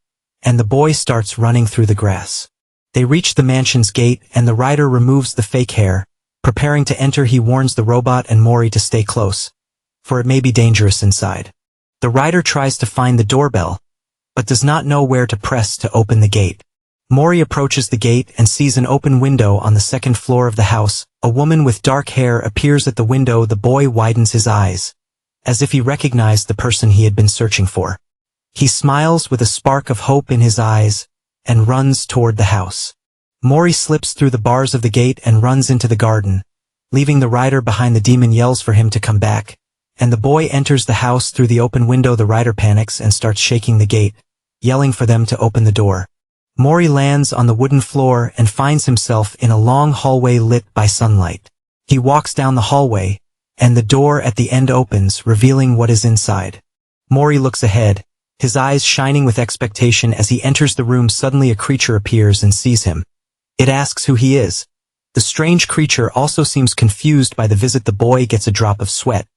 and the boy starts running through the grass. They reach the mansion's gate, and the rider removes the fake hair. Preparing to enter, he warns the robot and Mori to stay close, for it may be dangerous inside. The rider tries to find the doorbell, but does not know where to press to open the gate. Mori approaches the gate and sees an open window on the second floor of the house. A woman with dark hair appears at the window. The boy widens his eyes, as if he recognized the person he had been searching for. He smiles with a spark of hope in his eyes, and runs toward the house. Mori slips through the bars of the gate and runs into the garden, leaving the rider behind. The demon yells for him to come back, and the boy enters the house through the open window. The rider panics and starts shaking the gate, yelling for them to open the door. Mori lands on the wooden floor and finds himself in a long hallway lit by sunlight. He walks down the hallway, and the door at the end opens, revealing what is inside. Mori looks ahead, his eyes shining with expectation. As he enters the room, suddenly a creature appears and sees him. It asks who he is. The strange creature also seems confused by the visit. The boy gets a drop of sweat,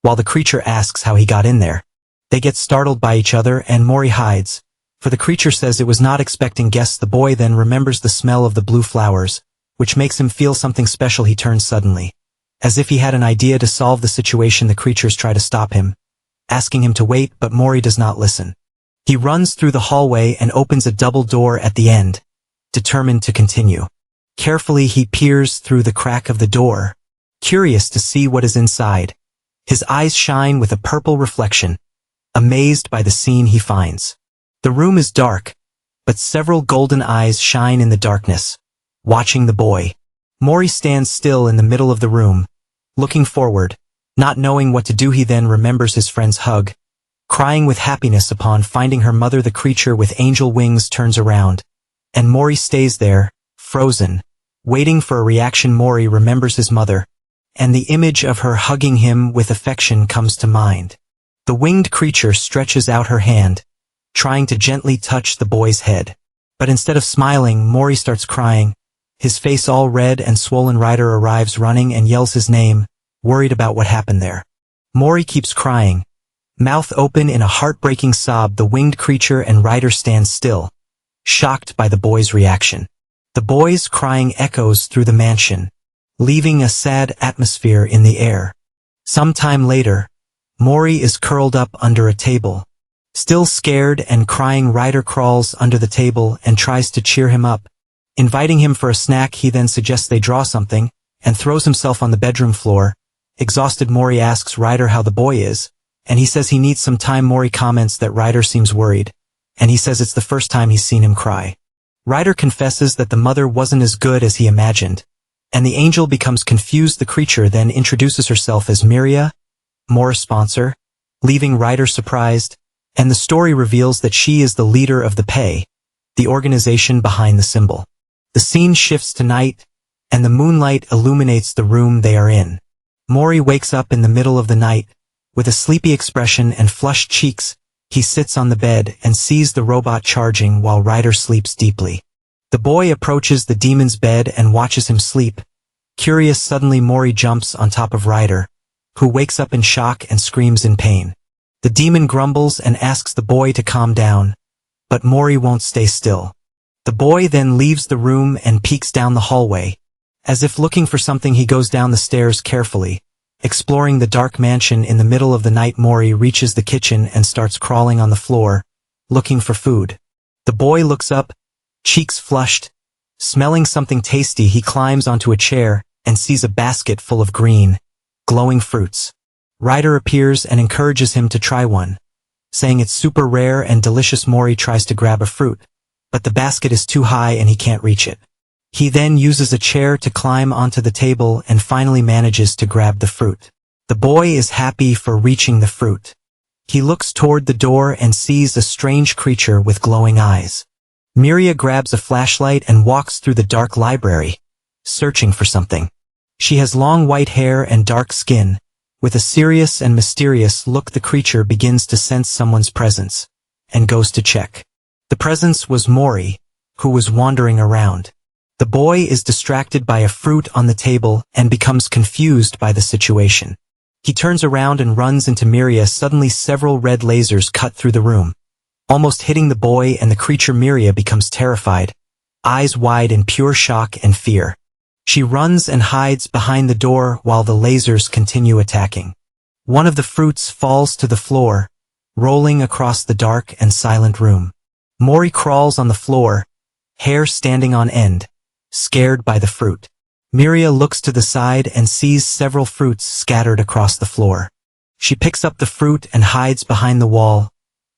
while the creature asks how he got in there. They get startled by each other, and Mori hides, for the creature says it was not expecting guests. The boy then remembers the smell of the blue flowers, which makes him feel something special. He turns suddenly, as if he had an idea to solve the situation. The creatures try to stop him, asking him to wait, but Mori does not listen. He runs through the hallway and opens a double door at the end, determined to continue. Carefully he peers through the crack of the door, curious to see what is inside. His eyes shine with a purple reflection, amazed by the scene he finds. The room is dark, but several golden eyes shine in the darkness, watching the boy. Mori stands still in the middle of the room, looking forward, not knowing what to do. He then remembers his friend's hug, crying with happiness upon finding her mother. The creature with angel wings turns around, and Mori stays there, frozen, waiting for a reaction. Mori remembers his mother, and the image of her hugging him with affection comes to mind. The winged creature stretches out her hand, trying to gently touch the boy's head. But instead of smiling, Mori starts crying, his face all red and swollen. Rider arrives running and yells his name, worried about what happened there. Mori keeps crying, mouth open in a heartbreaking sob. The winged creature and Rider stand still, shocked by the boy's reaction. The boy's crying echoes through the mansion, leaving a sad atmosphere in the air. Some time later, Mori is curled up under a table. Still scared and crying, Ryder crawls under the table and tries to cheer him up. Inviting him for a snack, he then suggests they draw something, and throws himself on the bedroom floor. Exhausted, Mori asks Ryder how the boy is, and he says he needs some time. Mori comments that Ryder seems worried, and he says it's the first time he's seen him cry. Ryder confesses that the mother wasn't as good as he imagined, and the angel becomes confused. The creature then introduces herself as Miria, Mora's sponsor, leaving Ryder surprised, and the story reveals that she is the leader of the Pei, the organization behind the symbol. The scene shifts to night, and the moonlight illuminates the room they are in. Mori wakes up in the middle of the night. With a sleepy expression and flushed cheeks, he sits on the bed and sees the robot charging while Ryder sleeps deeply. The boy approaches the demon's bed and watches him sleep. Curious, suddenly Mori jumps on top of Ryder, who wakes up in shock and screams in pain. The demon grumbles and asks the boy to calm down, but Mori won't stay still. The boy then leaves the room and peeks down the hallway. As if looking for something, he goes down the stairs carefully. Exploring the dark mansion in the middle of the night, Mori reaches the kitchen and starts crawling on the floor, looking for food. The boy looks up, cheeks flushed. Smelling something tasty, he climbs onto a chair and sees a basket full of green, glowing fruits. Ryder appears and encourages him to try one, saying it's super rare and delicious. Mori tries to grab a fruit, but the basket is too high and he can't reach it. He then uses a chair to climb onto the table and finally manages to grab the fruit. The boy is happy for reaching the fruit. He looks toward the door and sees a strange creature with glowing eyes. Miria grabs a flashlight and walks through the dark library, searching for something. She has long white hair and dark skin. With a serious and mysterious look, the creature begins to sense someone's presence, and goes to check. The presence was Mori, who was wandering around. The boy is distracted by a fruit on the table and becomes confused by the situation. He turns around and runs into Miria. Suddenly several red lasers cut through the room, almost hitting the boy and the creature. Miria becomes terrified, eyes wide in pure shock and fear. She runs and hides behind the door while the lasers continue attacking. One of the fruits falls to the floor, rolling across the dark and silent room. Mori crawls on the floor, hair standing on end, scared by the fruit. Miria looks to the side and sees several fruits scattered across the floor. She picks up the fruit and hides behind the wall,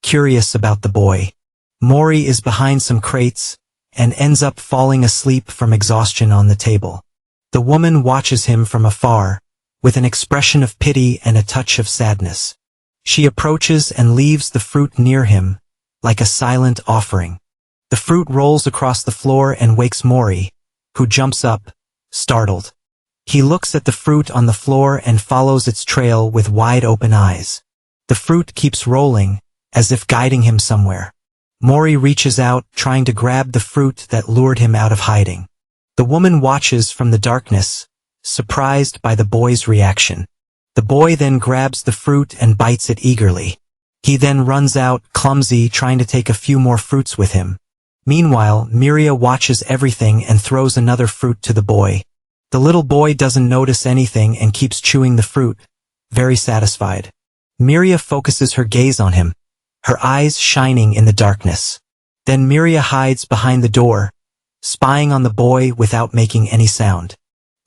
curious about the boy. Mori is behind some crates and ends up falling asleep from exhaustion on the table. The woman watches him from afar, with an expression of pity and a touch of sadness. She approaches and leaves the fruit near him, like a silent offering. The fruit rolls across the floor and wakes Mori, who jumps up, startled. He looks at the fruit on the floor and follows its trail with wide-open eyes. The fruit keeps rolling, as if guiding him somewhere. Mori reaches out, trying to grab the fruit that lured him out of hiding. The woman watches from the darkness, surprised by the boy's reaction. The boy then grabs the fruit and bites it eagerly. He then runs out, clumsy, trying to take a few more fruits with him. Meanwhile, Miria watches everything and throws another fruit to the boy. The little boy doesn't notice anything and keeps chewing the fruit, very satisfied. Miria focuses her gaze on him, her eyes shining in the darkness. Then Miria hides behind the door, spying on the boy without making any sound.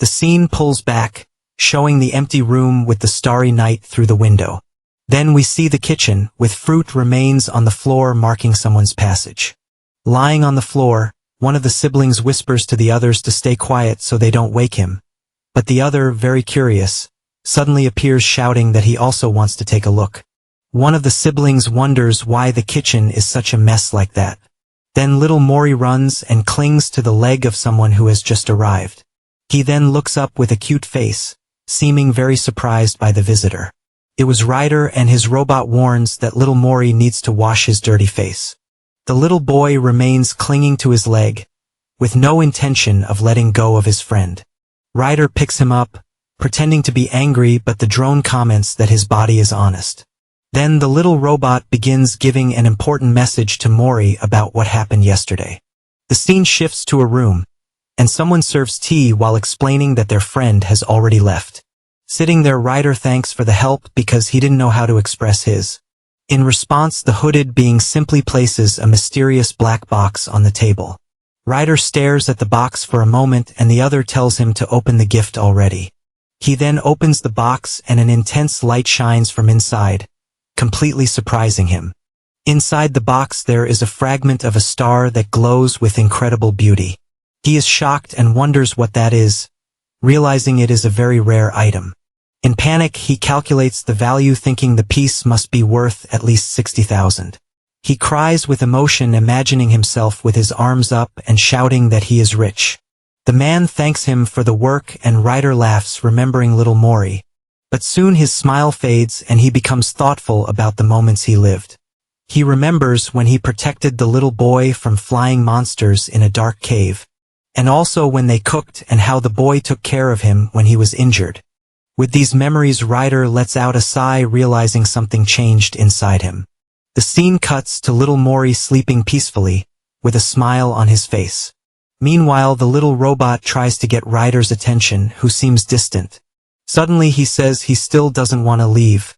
The scene pulls back, showing the empty room with the starry night through the window. Then we see the kitchen, with fruit remains on the floor marking someone's passage. Lying on the floor, one of the siblings whispers to the others to stay quiet so they don't wake him. But the other, very curious, suddenly appears shouting that he also wants to take a look. One of the siblings wonders why the kitchen is such a mess like that. Then little Mori runs and clings to the leg of someone who has just arrived. He then looks up with a cute face, seeming very surprised by the visitor. It was Ryder, and his robot warns that little Mori needs to wash his dirty face. The little boy remains clinging to his leg, with no intention of letting go of his friend. Ryder picks him up, pretending to be angry, but the drone comments that his body is honest. Then the little robot begins giving an important message to Mori about what happened yesterday. The scene shifts to a room, and someone serves tea while explaining that their friend has already left. Sitting there, Ryder thanks for the help because he didn't know how to express his. In response, the hooded being simply places a mysterious black box on the table. Ryder stares at the box for a moment and the other tells him to open the gift already. He then opens the box and an intense light shines from inside, completely surprising him. Inside the box there is a fragment of a star that glows with incredible beauty. He is shocked and wonders what that is, realizing it is a very rare item. In panic, he calculates the value, thinking the piece must be worth at least 60,000. He cries with emotion, imagining himself with his arms up and shouting that he is rich. The man thanks him for the work and Ryder laughs, remembering little Mori. But soon his smile fades and he becomes thoughtful about the moments he lived. He remembers when he protected the little boy from flying monsters in a dark cave, and also when they cooked and how the boy took care of him when he was injured. With these memories, Ryder lets out a sigh, realizing something changed inside him. The scene cuts to little Mori sleeping peacefully, with a smile on his face. Meanwhile, the little robot tries to get Ryder's attention, who seems distant. Suddenly he says he still doesn't want to leave,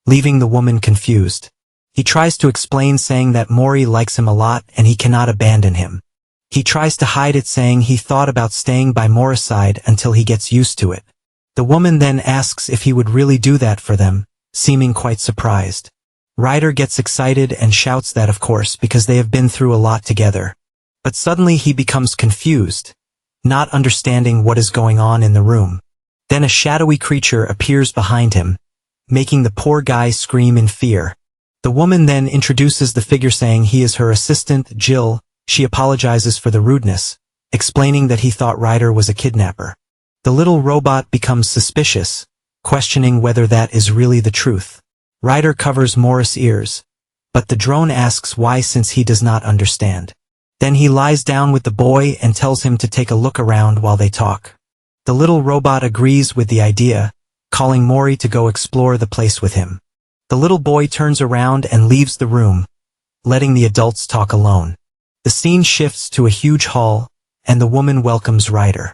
leaving the woman confused. He tries to explain, saying that Mori likes him a lot and he cannot abandon him. He tries to hide it, saying he thought about staying by Mori's side until he gets used to it. The woman then asks if he would really do that for them, seeming quite surprised. Ryder gets excited and shouts that of course, because they have been through a lot together. But suddenly he becomes confused, not understanding what is going on in the room. Then a shadowy creature appears behind him, making the poor guy scream in fear. The woman then introduces the figure, saying he is her assistant, Jill. She apologizes for the rudeness, explaining that he thought Ryder was a kidnapper. The little robot becomes suspicious, questioning whether that is really the truth. Ryder covers Morris' ears, but the drone asks why, since he does not understand. Then he lies down with the boy and tells him to take a look around while they talk. The little robot agrees with the idea, calling Mori to go explore the place with him. The little boy turns around and leaves the room, letting the adults talk alone. The scene shifts to a huge hall, and the woman welcomes Ryder.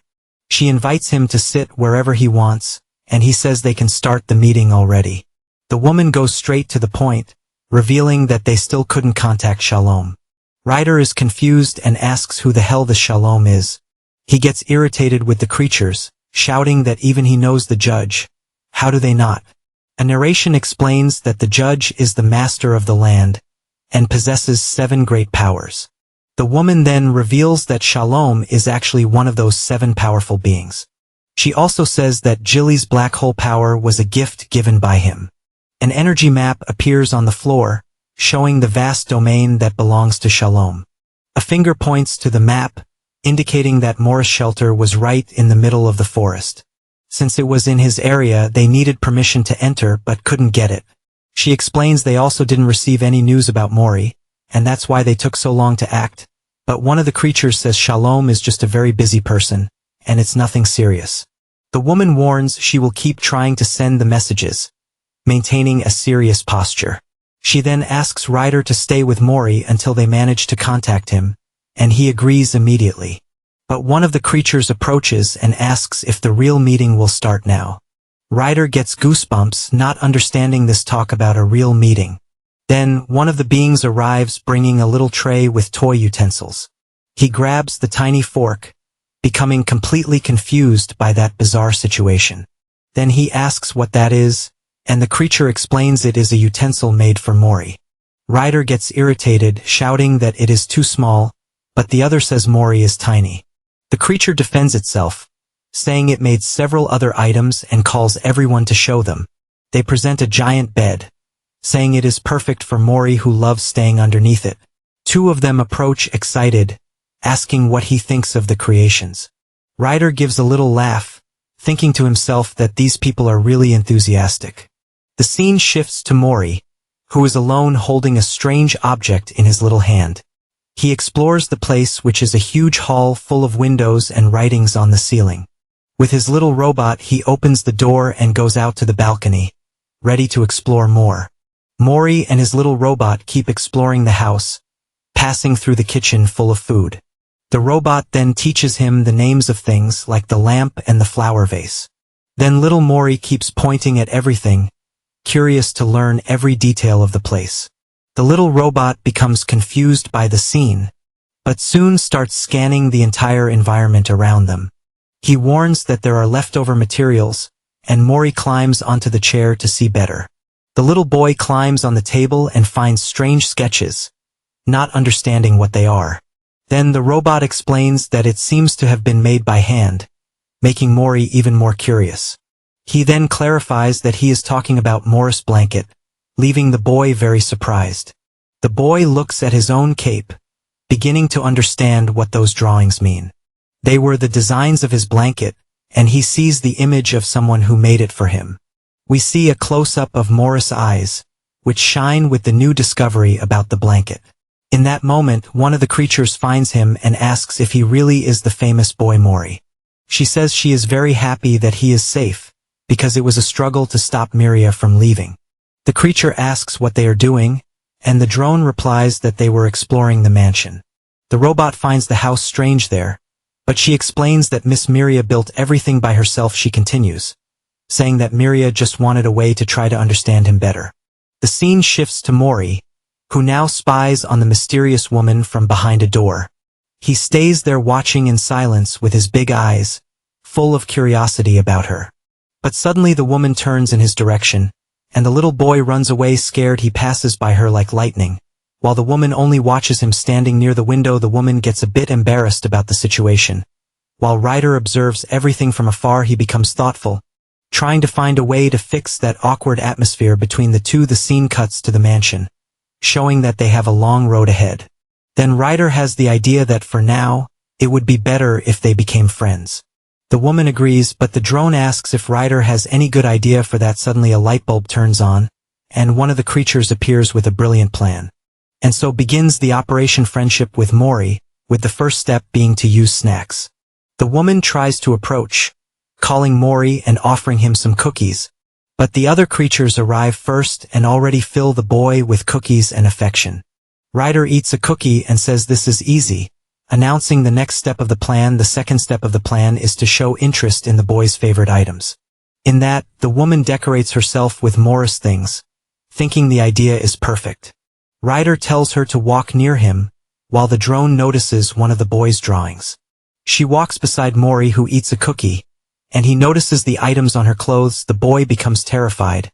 She invites him to sit wherever he wants, and he says they can start the meeting already. The woman goes straight to the point, revealing that they still couldn't contact Shalom. Ryder is confused and asks who the hell the Shalom is. He gets irritated with the creatures, shouting that even he knows the judge. How do they not? A narration explains that the judge is the master of the land, and possesses 7 great powers. The woman then reveals that Shalom is actually one of those 7 powerful beings. She also says that Jilly's black hole power was a gift given by him. An energy map appears on the floor, showing the vast domain that belongs to Shalom. A finger points to the map, indicating that Morris' shelter was right in the middle of the forest. Since it was in his area, they needed permission to enter but couldn't get it. She explains they also didn't receive any news about Mori, and that's why they took so long to act. But one of the creatures says Shalom is just a very busy person, and it's nothing serious. The woman warns she will keep trying to send the messages, maintaining a serious posture. She then asks Ryder to stay with Mori until they manage to contact him, and he agrees immediately. But one of the creatures approaches and asks if the real meeting will start now. Ryder gets goosebumps, not understanding this talk about a real meeting. Then, one of the beings arrives bringing a little tray with toy utensils. He grabs the tiny fork, becoming completely confused by that bizarre situation. Then he asks what that is, and the creature explains it is a utensil made for Mori. Ryder gets irritated, shouting that it is too small, but the other says Mori is tiny. The creature defends itself, saying it made several other items and calls everyone to show them. They present a giant bed, saying it is perfect for Mori, who loves staying underneath it. 2 of them approach excited, asking what he thinks of the creations. Ryder gives a little laugh, thinking to himself that these people are really enthusiastic. The scene shifts to Mori, who is alone holding a strange object in his little hand. He explores the place, which is a huge hall full of windows and writings on the ceiling. With his little robot, he opens the door and goes out to the balcony, ready to explore more. Mori and his little robot keep exploring the house, passing through the kitchen full of food. The robot then teaches him the names of things like the lamp and the flower vase. Then little Mori keeps pointing at everything, curious to learn every detail of the place. The little robot becomes confused by the scene, but soon starts scanning the entire environment around them. He warns that there are leftover materials, and Mori climbs onto the chair to see better. The little boy climbs on the table and finds strange sketches, not understanding what they are. Then the robot explains that it seems to have been made by hand, making Mori even more curious. He then clarifies that he is talking about Morris' blanket, leaving the boy very surprised. The boy looks at his own cape, beginning to understand what those drawings mean. They were the designs of his blanket, and he sees the image of someone who made it for him. We see a close-up of Morris' eyes, which shine with the new discovery about the blanket. In that moment, one of the creatures finds him and asks if he really is the famous boy Mori. She says she is very happy that he is safe, because it was a struggle to stop Miria from leaving. The creature asks what they are doing, and the drone replies that they were exploring the mansion. The robot finds the house strange there, but she explains that Miss Miria built everything by herself. She continues, saying that Miria just wanted a way to try to understand him better. The scene shifts to Mori, who now spies on the mysterious woman from behind a door. He stays there watching in silence with his big eyes, full of curiosity about her. But suddenly the woman turns in his direction, and the little boy runs away scared. He passes by her like lightning. While the woman only watches him standing near the window, the woman gets a bit embarrassed about the situation. While Ryder observes everything from afar, he becomes thoughtful, trying to find a way to fix that awkward atmosphere between the two. The scene cuts to the mansion, showing that they have a long road ahead. Then Ryder has the idea that for now, it would be better if they became friends. The woman agrees, but the drone asks if Ryder has any good idea for that. Suddenly a light bulb turns on, and one of the creatures appears with a brilliant plan. And so begins the Operation Friendship with Mori, with the first step being to use snacks. The woman tries to approach, calling Mori and offering him some cookies, but the other creatures arrive first and already fill the boy with cookies and affection. Ryder eats a cookie and says this is easy, announcing the next step of the plan. The second step of the plan is to show interest in the boy's favorite items. In that, the woman decorates herself with Morris things, thinking the idea is perfect. Ryder tells her to walk near him, while the drone notices one of the boy's drawings. She walks beside Mori, who eats a cookie, and he notices the items on her clothes. The boy becomes terrified,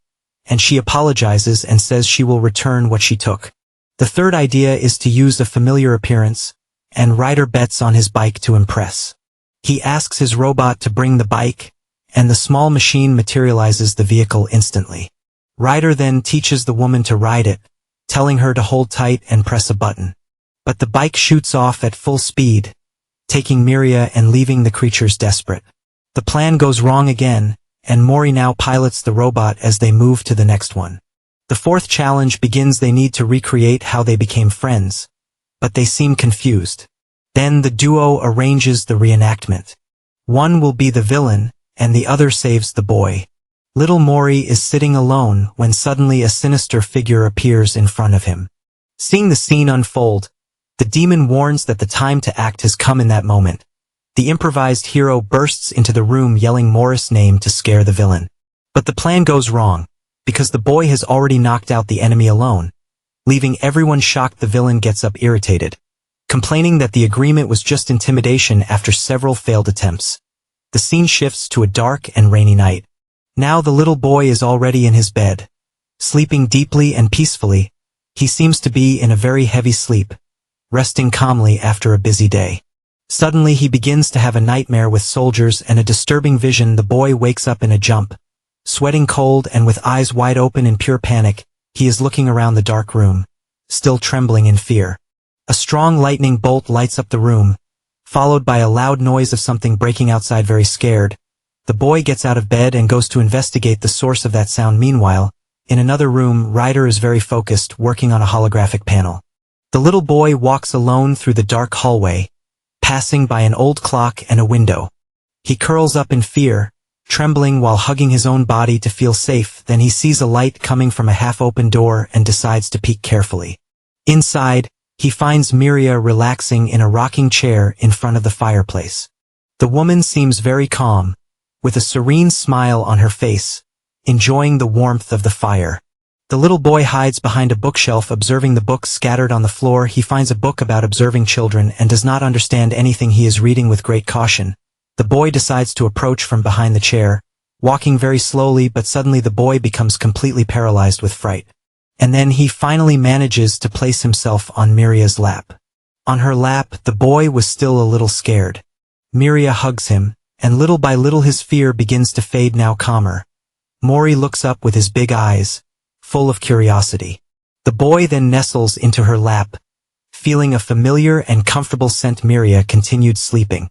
and she apologizes and says she will return what she took. The third idea is to use a familiar appearance, and Ryder bets on his bike to impress. He asks his robot to bring the bike, and the small machine materializes the vehicle instantly. Ryder then teaches the woman to ride it, telling her to hold tight and press a button. But the bike shoots off at full speed, taking Miria and leaving the creatures desperate. The plan goes wrong again, and Mori now pilots the robot as they move to the next one. The fourth challenge begins. They need to recreate how they became friends, but they seem confused. Then the duo arranges the reenactment. One will be the villain, and the other saves the boy. Little Mori is sitting alone when suddenly a sinister figure appears in front of him. Seeing the scene unfold, the demon warns that the time to act has come. In that moment, the improvised hero bursts into the room yelling Morris' name to scare the villain. But the plan goes wrong, because the boy has already knocked out the enemy alone, leaving everyone shocked. The villain gets up irritated, complaining that the agreement was just intimidation after several failed attempts. The scene shifts to a dark and rainy night. Now the little boy is already in his bed, sleeping deeply and peacefully. He seems to be in a very heavy sleep, resting calmly after a busy day. Suddenly he begins to have a nightmare with soldiers and a disturbing vision. The boy wakes up in a jump, sweating cold and with eyes wide open in pure panic. He is looking around the dark room, still trembling in fear. A strong lightning bolt lights up the room, followed by a loud noise of something breaking outside. Very scared, the boy gets out of bed and goes to investigate the source of that sound. Meanwhile, in another room, Ryder is very focused, working on a holographic panel. The little boy walks alone through the dark hallway, passing by an old clock and a window. He curls up in fear, trembling while hugging his own body to feel safe. Then he sees a light coming from a half-open door and decides to peek carefully. Inside, he finds Miria relaxing in a rocking chair in front of the fireplace. The woman seems very calm, with a serene smile on her face, enjoying the warmth of the fire. The little boy hides behind a bookshelf observing the books scattered on the floor. He finds a book about observing children and does not understand anything he is reading with great caution. The boy decides to approach from behind the chair, walking very slowly, but suddenly the boy becomes completely paralyzed with fright. And then he finally manages to place himself on Miria's lap. On her lap, the boy was still a little scared. Miria hugs him, and little by little his fear begins to fade, now calmer. Mori looks up with his big eyes, full of curiosity. The boy then nestles into her lap, feeling a familiar and comfortable scent. Miria continued sleeping.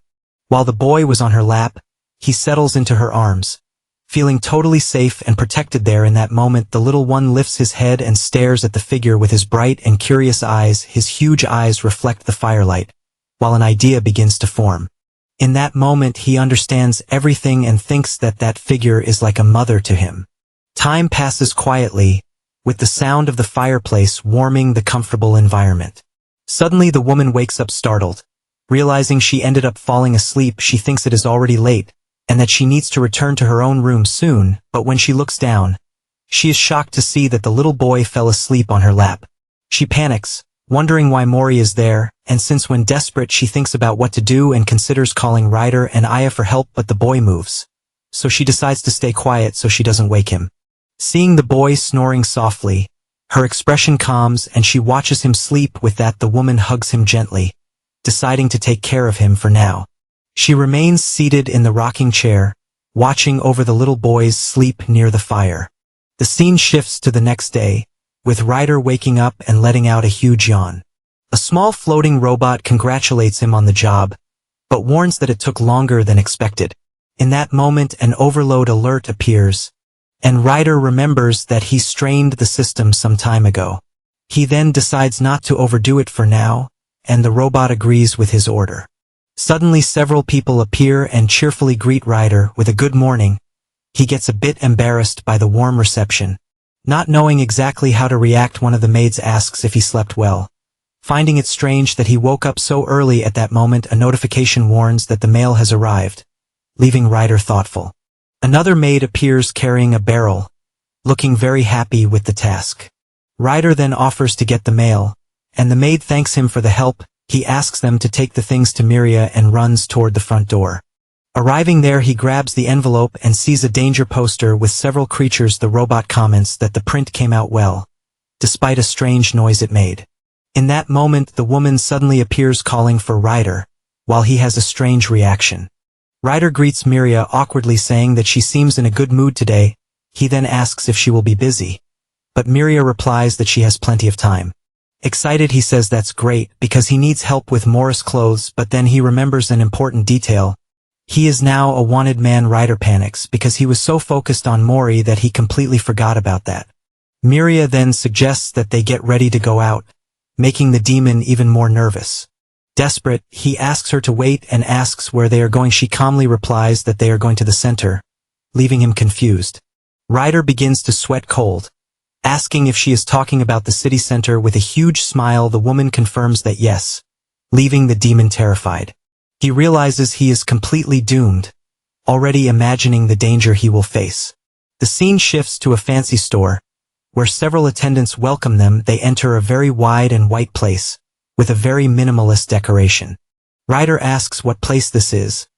While the boy was on her lap, he settles into her arms, feeling totally safe and protected there. In that moment, the little one lifts his head and stares at the figure with his bright and curious eyes. His huge eyes reflect the firelight, while an idea begins to form. In that moment, he understands everything and thinks that that figure is like a mother to him. Time passes quietly, with the sound of the fireplace warming the comfortable environment. Suddenly the woman wakes up startled. Realizing she ended up falling asleep, she thinks it is already late, and that she needs to return to her own room soon, but when she looks down, she is shocked to see that the little boy fell asleep on her lap. She panics, wondering why Mori is there, and since when desperate she thinks about what to do and considers calling Ryder and Aya for help, but the boy moves. So she decides to stay quiet so she doesn't wake him. Seeing the boy snoring softly, her expression calms and she watches him sleep. With that, the woman hugs him gently, deciding to take care of him for now. She remains seated in the rocking chair, watching over the little boy's sleep near the fire. The scene shifts to the next day, with Ryder waking up and letting out a huge yawn. A small floating robot congratulates him on the job, but warns that it took longer than expected. In that moment, an overload alert appears, and Ryder remembers that he strained the system some time ago. He then decides not to overdo it for now, and the robot agrees with his order. Suddenly several people appear and cheerfully greet Ryder with a good morning. He gets a bit embarrassed by the warm reception. Not knowing exactly how to react, one of the maids asks if he slept well. Finding it strange that he woke up so early at that moment, a notification warns that the mail has arrived, leaving Ryder thoughtful. Another maid appears carrying a barrel, looking very happy with the task. Ryder then offers to get the mail, and the maid thanks him for the help. He asks them to take the things to Miria and runs toward the front door. Arriving there, he grabs the envelope and sees a danger poster with several creatures. The robot comments that the print came out well, despite a strange noise it made. In that moment, the woman suddenly appears calling for Ryder, while he has a strange reaction. Ryder greets Miria awkwardly, saying that she seems in a good mood today. He then asks if she will be busy, but Miria replies that she has plenty of time. Excited, he says that's great because he needs help with Morris' clothes, but then he remembers an important detail. He is now a wanted man. Ryder panics because he was so focused on Mori that he completely forgot about that. Miria then suggests that they get ready to go out, making the demon even more nervous. Desperate, he asks her to wait and asks where they are going. She calmly replies that they are going to the center, leaving him confused. Ryder begins to sweat cold, asking if she is talking about the city center. With a huge smile, the woman confirms that yes, leaving the demon terrified. He realizes he is completely doomed, already imagining the danger he will face. The scene shifts to a fancy store, where several attendants welcome them. They enter a very wide and white place, with a very minimalist decoration. Ryder asks what place this is,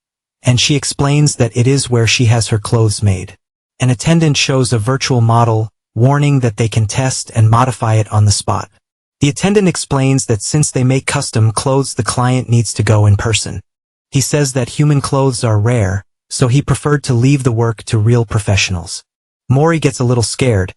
and she explains that it is where she has her clothes made. An attendant shows a virtual model, warning that they can test and modify it on the spot. The attendant explains that since they make custom clothes, the client needs to go in person. He says that human clothes are rare, so he preferred to leave the work to real professionals. Mori gets a little scared,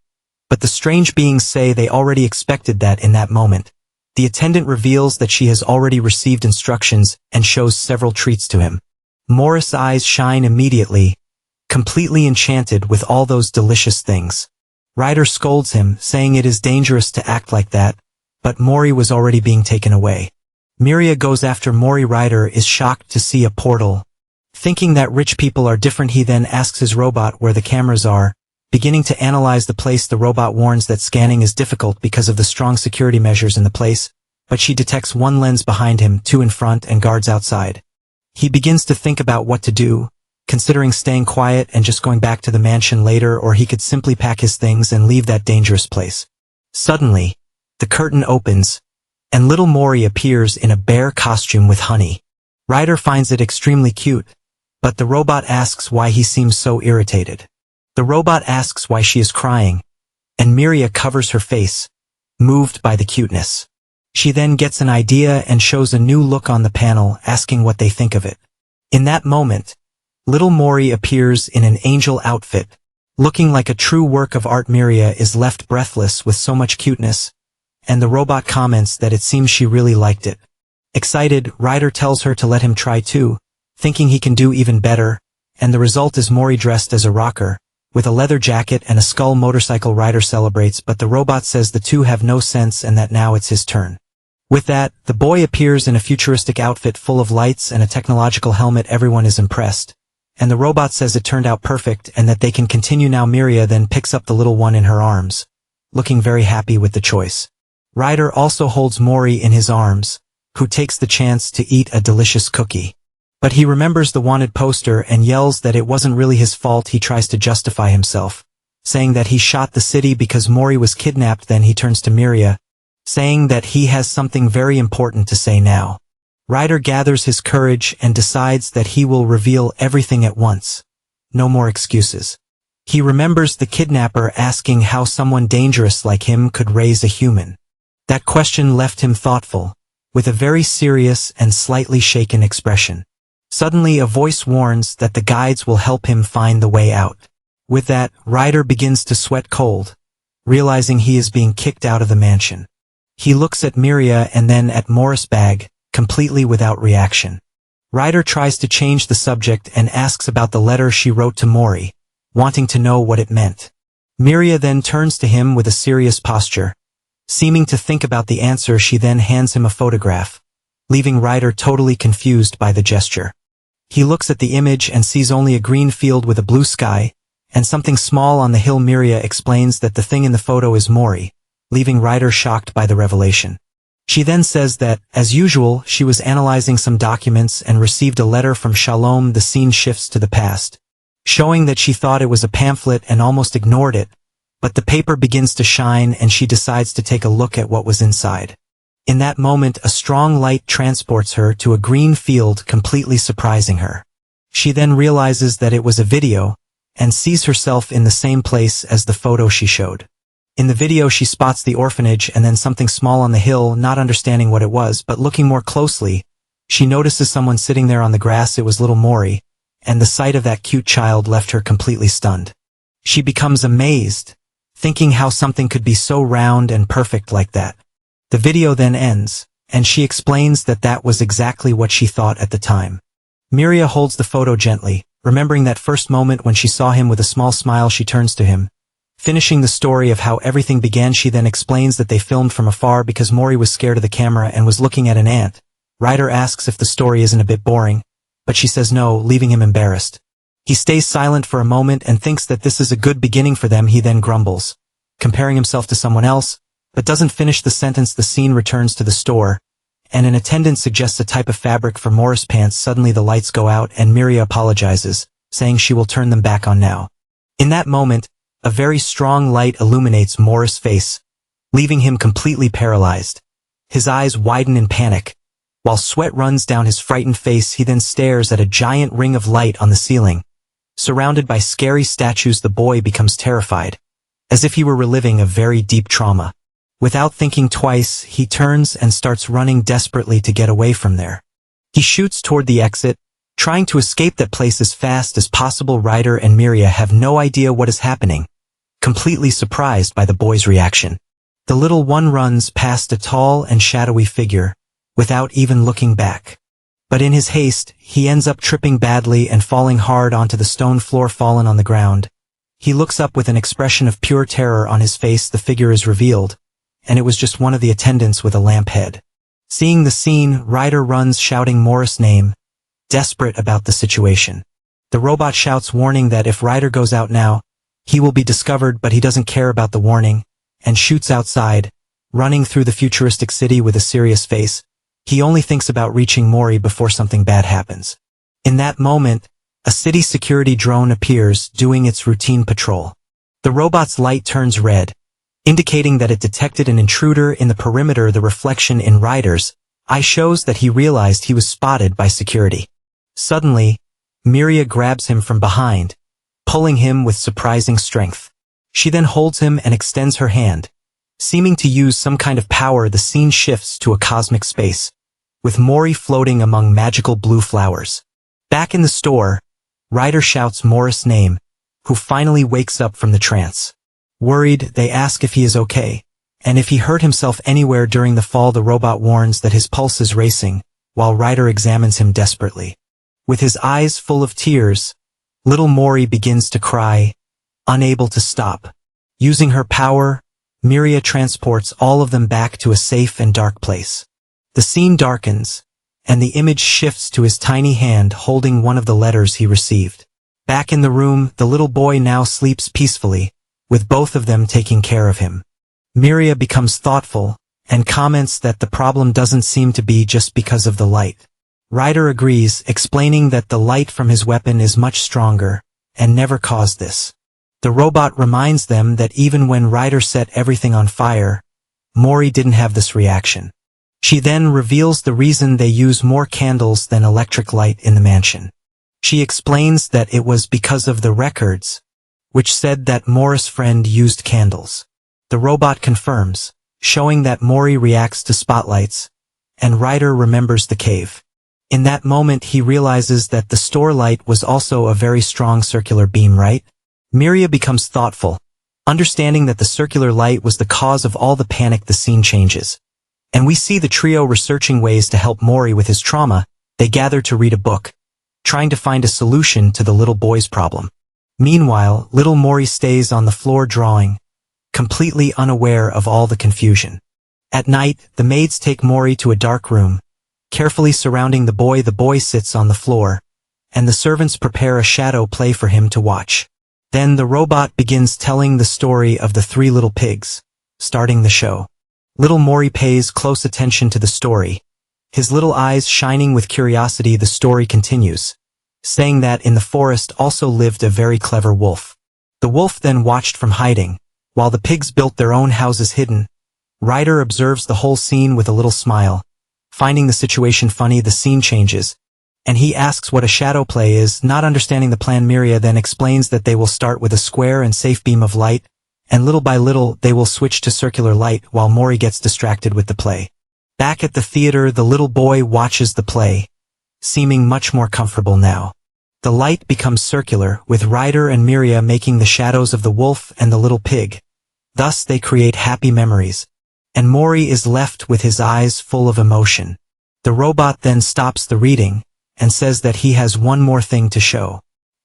but the strange beings say they already expected that. In that moment, the attendant reveals that she has already received instructions and shows several treats to him. Morris' eyes shine immediately, completely enchanted with all those delicious things. Ryder scolds him, saying it is dangerous to act like that, but Mori was already being taken away. Miria goes after Mori. Ryder is shocked to see a portal. Thinking that rich people are different, he then asks his robot where the cameras are. Beginning to analyze the place, the robot warns that scanning is difficult because of the strong security measures in the place. but she detects one lens behind him, two in front, and guards outside. He begins to think about what to do, considering staying quiet and just going back to the mansion later, or he could simply pack his things and leave that dangerous place. Suddenly, the curtain opens, and little Mori appears in a bear costume with honey. Ryder finds it extremely cute, but the robot asks why he seems so irritated. The robot asks why she is crying, and Miria covers her face, moved by the cuteness. She then gets an idea and shows a new look on the panel, asking what they think of it. In that moment, little Mori appears in an angel outfit, looking like a true work of art. Miria is left breathless with so much cuteness, and the robot comments that it seems she really liked it. Excited, Ryder tells her to let him try too, thinking he can do even better, and the result is Mori dressed as a rocker, with a leather jacket and a skull motorcycle. Ryder celebrates, but the robot says the two have no sense and that now it's his turn. With that, the boy appears in a futuristic outfit full of lights and a technological helmet. Everyone is impressed, and the robot says it turned out perfect and that they can continue now. Miria then picks up the little one in her arms, looking very happy with the choice. Ryder also holds Mori in his arms, who takes the chance to eat a delicious cookie. But he remembers the wanted poster and yells that it wasn't really his fault. He tries to justify himself, saying that he shot the city because Mori was kidnapped. Then he turns to Miria, saying that he has something very important to say now. Ryder gathers his courage and decides that he will reveal everything at once. No more excuses. He remembers the kidnapper asking how someone dangerous like him could raise a human. That question left him thoughtful, with a very serious and slightly shaken expression. Suddenly a voice warns that the guides will help him find the way out. With that, Ryder begins to sweat cold, realizing he is being kicked out of the mansion. He looks at Miria and then at Morris' bag, completely without reaction. Ryder tries to change the subject and asks about the letter she wrote to Mori, wanting to know what it meant. Miria then turns to him with a serious posture. Seeming to think about the answer, she then hands him a photograph, leaving Ryder totally confused by the gesture. He looks at the image and sees only a green field with a blue sky, and something small on the hill. Miria explains that the thing in the photo is Mori, leaving Ryder shocked by the revelation. She then says that, as usual, she was analyzing some documents and received a letter from Shalom. The scene shifts to the past, showing that she thought it was a pamphlet and almost ignored it, but the paper begins to shine and she decides to take a look at what was inside. In that moment, a strong light transports her to a green field, completely surprising her. She then realizes that it was a video, and sees herself in the same place as the photo she showed. In the video she spots the orphanage and then something small on the hill, not understanding what it was, but looking more closely, she notices someone sitting there on the grass. It was little Mori, and the sight of that cute child left her completely stunned. She becomes amazed, thinking how something could be so round and perfect like that. The video then ends, and she explains that that was exactly what she thought at the time. Miria holds the photo gently, remembering that first moment when she saw him. With a small smile she turns to him, finishing the story of how everything began. She then explains that they filmed from afar because Mori was scared of the camera and was looking at an ant. Ryder asks if the story isn't a bit boring, but she says no, leaving him embarrassed. He stays silent for a moment and thinks that this is a good beginning for them. He then grumbles, comparing himself to someone else, but doesn't finish the sentence. The scene returns to the store, and an attendant suggests a type of fabric for Morris' pants. Suddenly the lights go out and Miria apologizes, saying she will turn them back on now. In that moment, a very strong light illuminates Morris' face, leaving him completely paralyzed. His eyes widen in panic, while sweat runs down his frightened face. He then stares at a giant ring of light on the ceiling. Surrounded by scary statues, the boy becomes terrified, as if he were reliving a very deep trauma. Without thinking twice, he turns and starts running desperately to get away from there. He shoots toward the exit, trying to escape that place as fast as possible. Ryder and Miria have no idea what is happening, completely surprised by the boy's reaction. The little one runs past a tall and shadowy figure, without even looking back. But in his haste, he ends up tripping badly and falling hard onto the stone floor. Fallen on the ground, he looks up with an expression of pure terror on his face. The figure is revealed, and it was just one of the attendants with a lamp head. Seeing the scene, Ryder runs shouting Morris' name, desperate about the situation. The robot shouts, warning that if Ryder goes out now, he will be discovered, but he doesn't care about the warning, and shoots outside, running through the futuristic city with a serious face. He only thinks about reaching Mori before something bad happens. In that moment, a city security drone appears, doing its routine patrol. The robot's light turns red, indicating that it detected an intruder in the perimeter. The reflection in Ryder's eye shows that he realized he was spotted by security. Suddenly, Miria grabs him from behind, pulling him with surprising strength. She then holds him and extends her hand. Seeming to use some kind of power, the scene shifts to a cosmic space, with Mori floating among magical blue flowers. Back in the store, Ryder shouts Morris' name, who finally wakes up from the trance. Worried, they ask if he is okay, and if he hurt himself anywhere during the fall. The robot warns that his pulse is racing, while Ryder examines him desperately. With his eyes full of tears, little Mori begins to cry, unable to stop. Using her power, Miria transports all of them back to a safe and dark place. The scene darkens, and the image shifts to his tiny hand holding one of the letters he received. Back in the room, the little boy now sleeps peacefully, with both of them taking care of him. Miria becomes thoughtful, and comments that the problem doesn't seem to be just because of the light. Ryder agrees, explaining that the light from his weapon is much stronger, and never caused this. The robot reminds them that even when Ryder set everything on fire, Mori didn't have this reaction. She then reveals the reason they use more candles than electric light in the mansion. She explains that it was because of the records, which said that Morris' friend used candles. The robot confirms, showing that Mori reacts to spotlights, and Ryder remembers the cave. In that moment he realizes that the store light was also a very strong circular beam, right? Miria becomes thoughtful, understanding that the circular light was the cause of all the panic. The scene changes, and we see the trio researching ways to help Mori with his trauma. They gather to read a book, trying to find a solution to the little boy's problem. Meanwhile, little Mori stays on the floor drawing, completely unaware of all the confusion. At night, the maids take Mori to a dark room, carefully surrounding the boy. The boy sits on the floor, and the servants prepare a shadow play for him to watch. Then the robot begins telling the story of the three little pigs, starting the show. Little Mori pays close attention to the story, his little eyes shining with curiosity. The story continues, saying that in the forest also lived a very clever wolf. The wolf then watched from hiding, while the pigs built their own houses hidden. Ryder observes the whole scene with a little smile, finding the situation funny. The scene changes, and he asks what a shadow play is. Not understanding the plan, Miria then explains that they will start with a square and safe beam of light, and little by little they will switch to circular light while Mori gets distracted with the play. Back at the theater, the little boy watches the play, seeming much more comfortable now. The light becomes circular, with Ryder and Miria making the shadows of the wolf and the little pig. Thus they create happy memories, and Mori is left with his eyes full of emotion. The robot then stops the reading, and says that he has one more thing to show.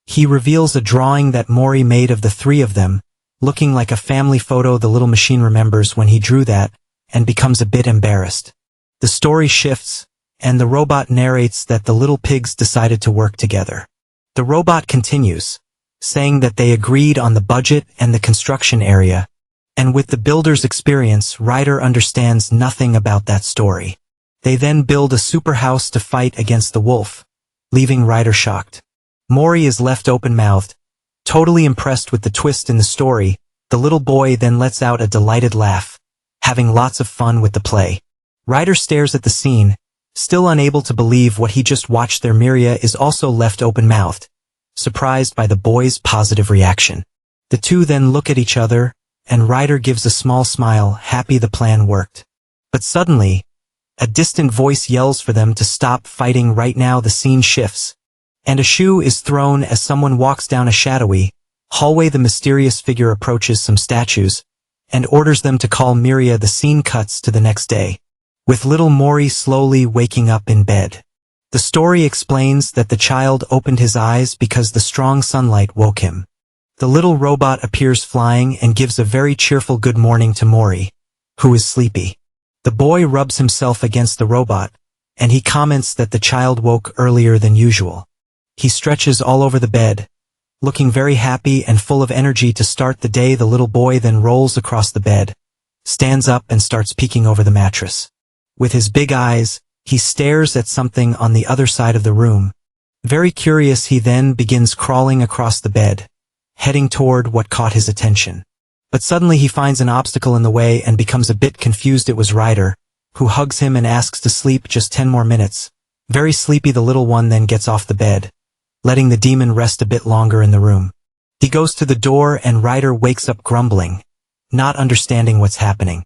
He reveals a drawing that Mori made of the three of them, looking like a family photo. The little machine remembers when he drew that, and becomes a bit embarrassed. The story shifts, and the robot narrates that the little pigs decided to work together. The robot continues, saying that they agreed on the budget and the construction area, and with the builder's experience, Ryder understands nothing about that story. They then build a super house to fight against the wolf, leaving Ryder shocked. Mori is left open-mouthed, totally impressed with the twist in the story. The little boy then lets out a delighted laugh, having lots of fun with the play. Ryder stares at the scene, still unable to believe what he just watched there. Miria is also left open-mouthed, surprised by the boy's positive reaction. The two then look at each other, and Ryder gives a small smile, happy the plan worked. But suddenly, a distant voice yells for them to stop fighting right now. The scene shifts, and a shoe is thrown as someone walks down a shadowy hallway. The mysterious figure approaches some statues, and orders them to call Miria. The scene cuts to the next day, with little Mori slowly waking up in bed. The story explains that the child opened his eyes because the strong sunlight woke him. The little robot appears flying and gives a very cheerful good morning to Mori, who is sleepy. The boy rubs himself against the robot, and he comments that the child woke earlier than usual. He stretches all over the bed, looking very happy and full of energy to start the day. The little boy then rolls across the bed, stands up and starts peeking over the mattress. With his big eyes, he stares at something on the other side of the room. Very curious, he then begins crawling across the bed, heading toward what caught his attention. But suddenly he finds an obstacle in the way and becomes a bit confused. It was Ryder, who hugs him and asks to sleep just 10 more minutes. Very sleepy, the little one then gets off the bed, letting the demon rest a bit longer in the room. He goes to the door and Ryder wakes up grumbling, not understanding what's happening.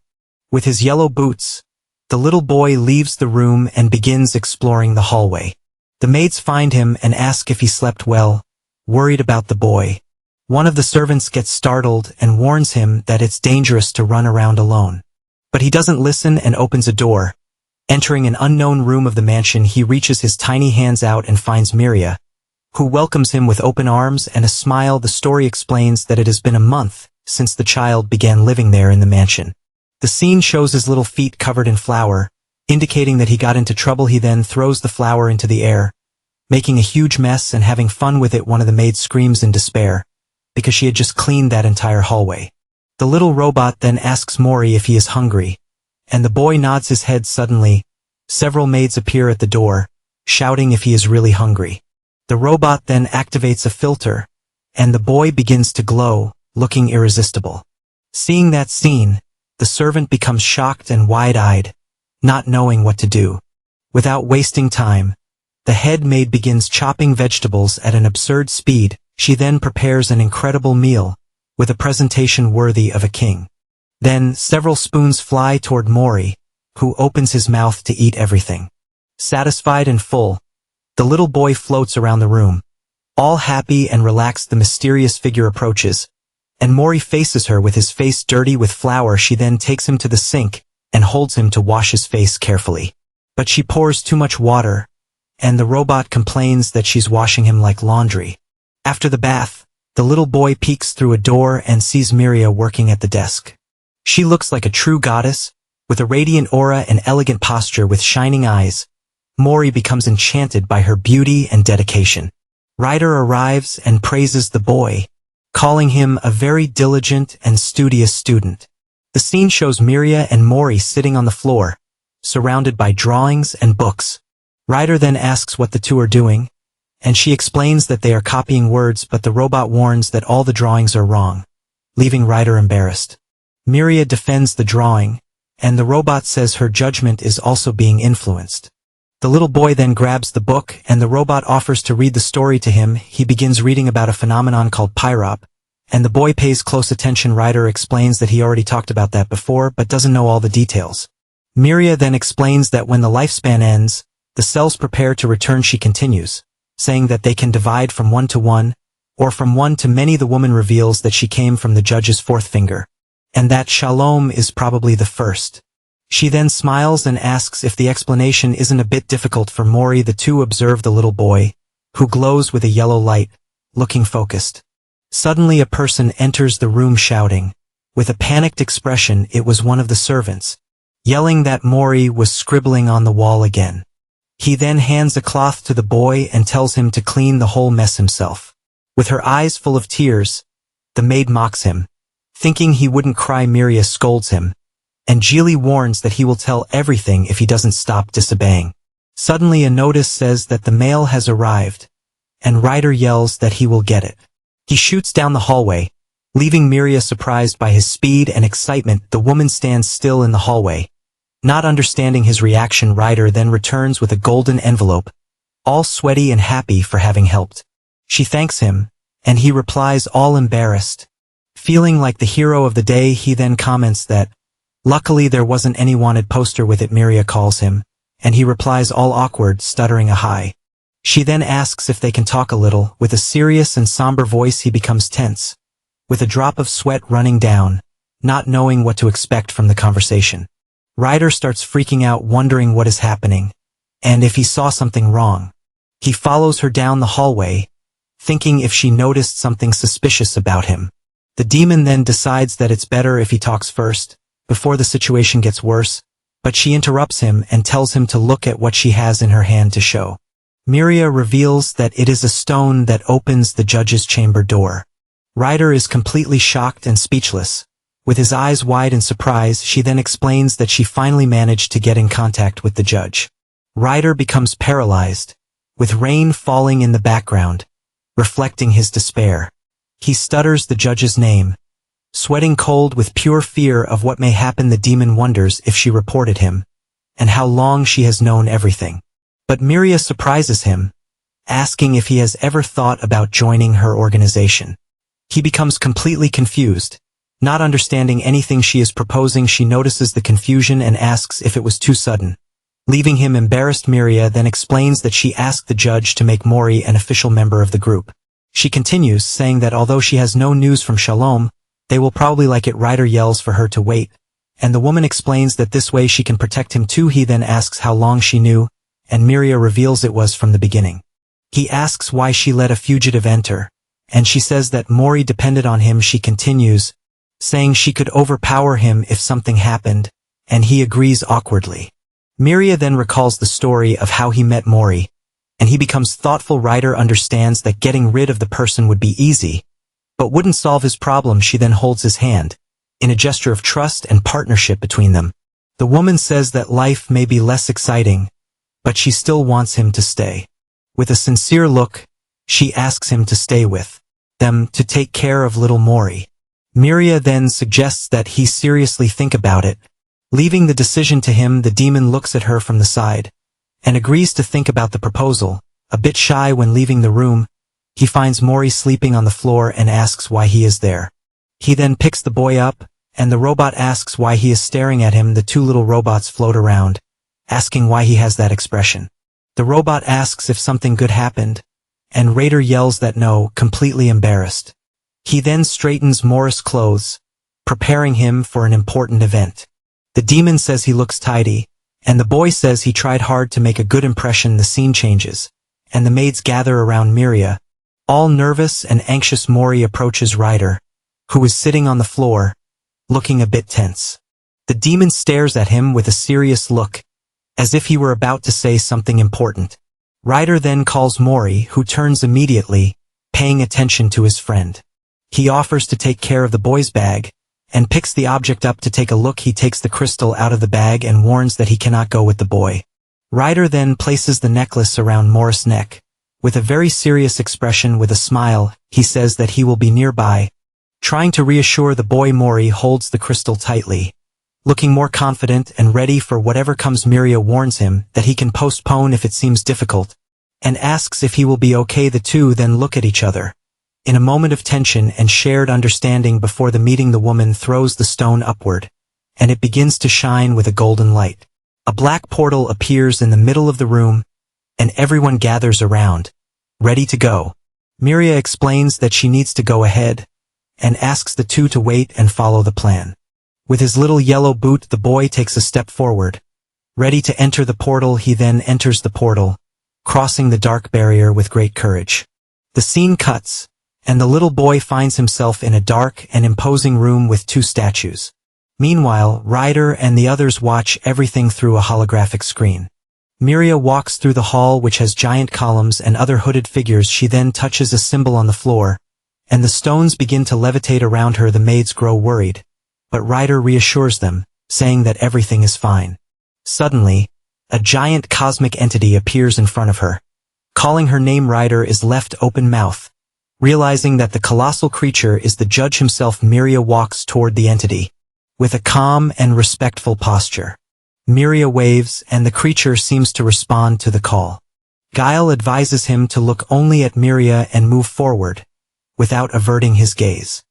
With his yellow boots, the little boy leaves the room and begins exploring the hallway. The maids find him and ask if he slept well, worried about the boy. One of the servants gets startled and warns him that it's dangerous to run around alone. But he doesn't listen and opens a door. Entering an unknown room of the mansion, he reaches his tiny hands out and finds Miria, who welcomes him with open arms and a smile. The story explains that it has been a month since the child began living there in the mansion. The scene shows his little feet covered in flour, indicating that he got into trouble. He then throws the flour into the air, making a huge mess and having fun with it. One of the maids screams in despair, because she had just cleaned that entire hallway. The little robot then asks Mori if he is hungry, and the boy nods his head. Suddenly, several maids appear at the door, shouting if he is really hungry. The robot then activates a filter, and the boy begins to glow, looking irresistible. Seeing that scene, the servant becomes shocked and wide-eyed, not knowing what to do. Without wasting time, the head maid begins chopping vegetables at an absurd speed. She then prepares an incredible meal, with a presentation worthy of a king. Then, several spoons fly toward Mori, who opens his mouth to eat everything. Satisfied and full, the little boy floats around the room. All happy and relaxed, the mysterious figure approaches, and Mori faces her with his face dirty with flour. She then takes him to the sink and holds him to wash his face carefully. But she pours too much water, and the robot complains that she's washing him like laundry. After the bath, the little boy peeks through a door and sees Miria working at the desk. She looks like a true goddess, with a radiant aura and elegant posture with shining eyes. Mori becomes enchanted by her beauty and dedication. Ryder arrives and praises the boy, calling him a very diligent and studious student. The scene shows Miria and Mori sitting on the floor, surrounded by drawings and books. Ryder then asks what the two are doing, and she explains that they are copying words, but the robot warns that all the drawings are wrong, leaving Ryder embarrassed. Miria defends the drawing, and the robot says her judgment is also being influenced. The little boy then grabs the book and the robot offers to read the story to him. He begins reading about a phenomenon called pyrop, and the boy pays close attention. Ryder explains that he already talked about that before but doesn't know all the details. Miria then explains that when the lifespan ends, the cells prepare to return. She continues, saying that they can divide from 1 to 1, or from 1 to many. The woman reveals that she came from the judge's fourth finger, and that Shalom is probably the first. She then smiles and asks if the explanation isn't a bit difficult for Mori. The two observe the little boy, who glows with a yellow light, looking focused. Suddenly a person enters the room shouting, with a panicked expression. It was one of the servants, yelling that Mori was scribbling on the wall again. He then hands a cloth to the boy and tells him to clean the whole mess himself. With her eyes full of tears, the maid mocks him. Thinking he wouldn't cry, Miria scolds him, and Geely warns that he will tell everything if he doesn't stop disobeying. Suddenly a notice says that the mail has arrived, and Ryder yells that he will get it. He shoots down the hallway, leaving Miria surprised by his speed and excitement. The woman stands still in the hallway, not understanding his reaction. Ryder then returns with a golden envelope, all sweaty and happy for having helped. She thanks him, and he replies all embarrassed. Feeling like the hero of the day, he then comments that, luckily there wasn't any wanted poster with it. Miria calls him, and he replies all awkward, stuttering a hi. She then asks if they can talk a little. With a serious and somber voice he becomes tense, with a drop of sweat running down, not knowing what to expect from the conversation. Ryder starts freaking out, wondering what is happening, and if he saw something wrong. He follows her down the hallway, thinking if she noticed something suspicious about him. The demon then decides that it's better if he talks first, before the situation gets worse, but she interrupts him and tells him to look at what she has in her hand to show. Miria reveals that it is a stone that opens the judge's chamber door. Ryder is completely shocked and speechless, With his eyes wide in surprise, she then explains that she finally managed to get in contact with the judge. Ryder becomes paralyzed, with rain falling in the background, reflecting his despair. He stutters the judge's name. Sweating cold with pure fear of what may happen, the demon wonders if she reported him, and how long she has known everything. But Miria surprises him, asking if he has ever thought about joining her organization. He becomes completely confused. Not understanding anything she is proposing, she notices the confusion and asks if it was too sudden. Leaving him embarrassed, Miria then explains that she asked the judge to make Mori an official member of the group. She continues, saying that although she has no news from Shalom, they will probably like it. Ryder yells for her to wait, and the woman explains that this way she can protect him too. He then asks how long she knew, and Miria reveals it was from the beginning. He asks why she let a fugitive enter, and she says that Mori depended on him. She continues, saying she could overpower him if something happened, and he agrees awkwardly. Miria then recalls the story of how he met Mori, and he becomes thoughtful. Ryder understands that getting rid of the person would be easy, but wouldn't solve his problem. She then holds his hand, in a gesture of trust and partnership between them. The woman says that life may be less exciting, but she still wants him to stay. With a sincere look, she asks him to stay with them to take care of little Mori. Miria then suggests that he seriously think about it. Leaving the decision to him, the demon looks at her from the side, and agrees to think about the proposal. A bit shy when leaving the room, he finds Mori sleeping on the floor and asks why he is there. He then picks the boy up, and the robot asks why he is staring at him. The two little robots float around, asking why he has that expression. The robot asks if something good happened, and Ryder yells that no, completely embarrassed. He then straightens Morris' clothes, preparing him for an important event. The demon says he looks tidy, and the boy says he tried hard to make a good impression. The scene changes, and the maids gather around Miria. All nervous and anxious, Mori approaches Ryder, who is sitting on the floor, looking a bit tense. The demon stares at him with a serious look, as if he were about to say something important. Ryder then calls Mori, who turns immediately, paying attention to his friend. He offers to take care of the boy's bag, and picks the object up to take a look. He takes the crystal out of the bag and warns that he cannot go with the boy. Ryder then places the necklace around Morris' neck. With a very serious expression, with a smile, he says that he will be nearby. Trying to reassure the boy, Mori holds the crystal tightly. Looking more confident and ready for whatever comes, Miria warns him that he can postpone if it seems difficult, and asks if he will be okay. The two then look at each other. In a moment of tension and shared understanding before the meeting, the woman throws the stone upward, and it begins to shine with a golden light. A black portal appears in the middle of the room, and everyone gathers around, ready to go. Miria explains that she needs to go ahead, and asks the two to wait and follow the plan. With his little yellow boot, the boy takes a step forward, ready to enter the portal. He then enters the portal, crossing the dark barrier with great courage. The scene cuts, and the little boy finds himself in a dark and imposing room with two statues. Meanwhile, Ryder and the others watch everything through a holographic screen. Miria walks through the hall, which has giant columns and other hooded figures. She then touches a symbol on the floor, and the stones begin to levitate around her. The maids grow worried, but Ryder reassures them, saying that everything is fine. Suddenly, a giant cosmic entity appears in front of her. Calling her name, Ryder is left open-mouthed. Realizing that the colossal creature is the judge himself, Miria walks toward the entity, with a calm and respectful posture. Miria waves, and the creature seems to respond to the call. Guile advises him to look only at Miria and move forward, without averting his gaze.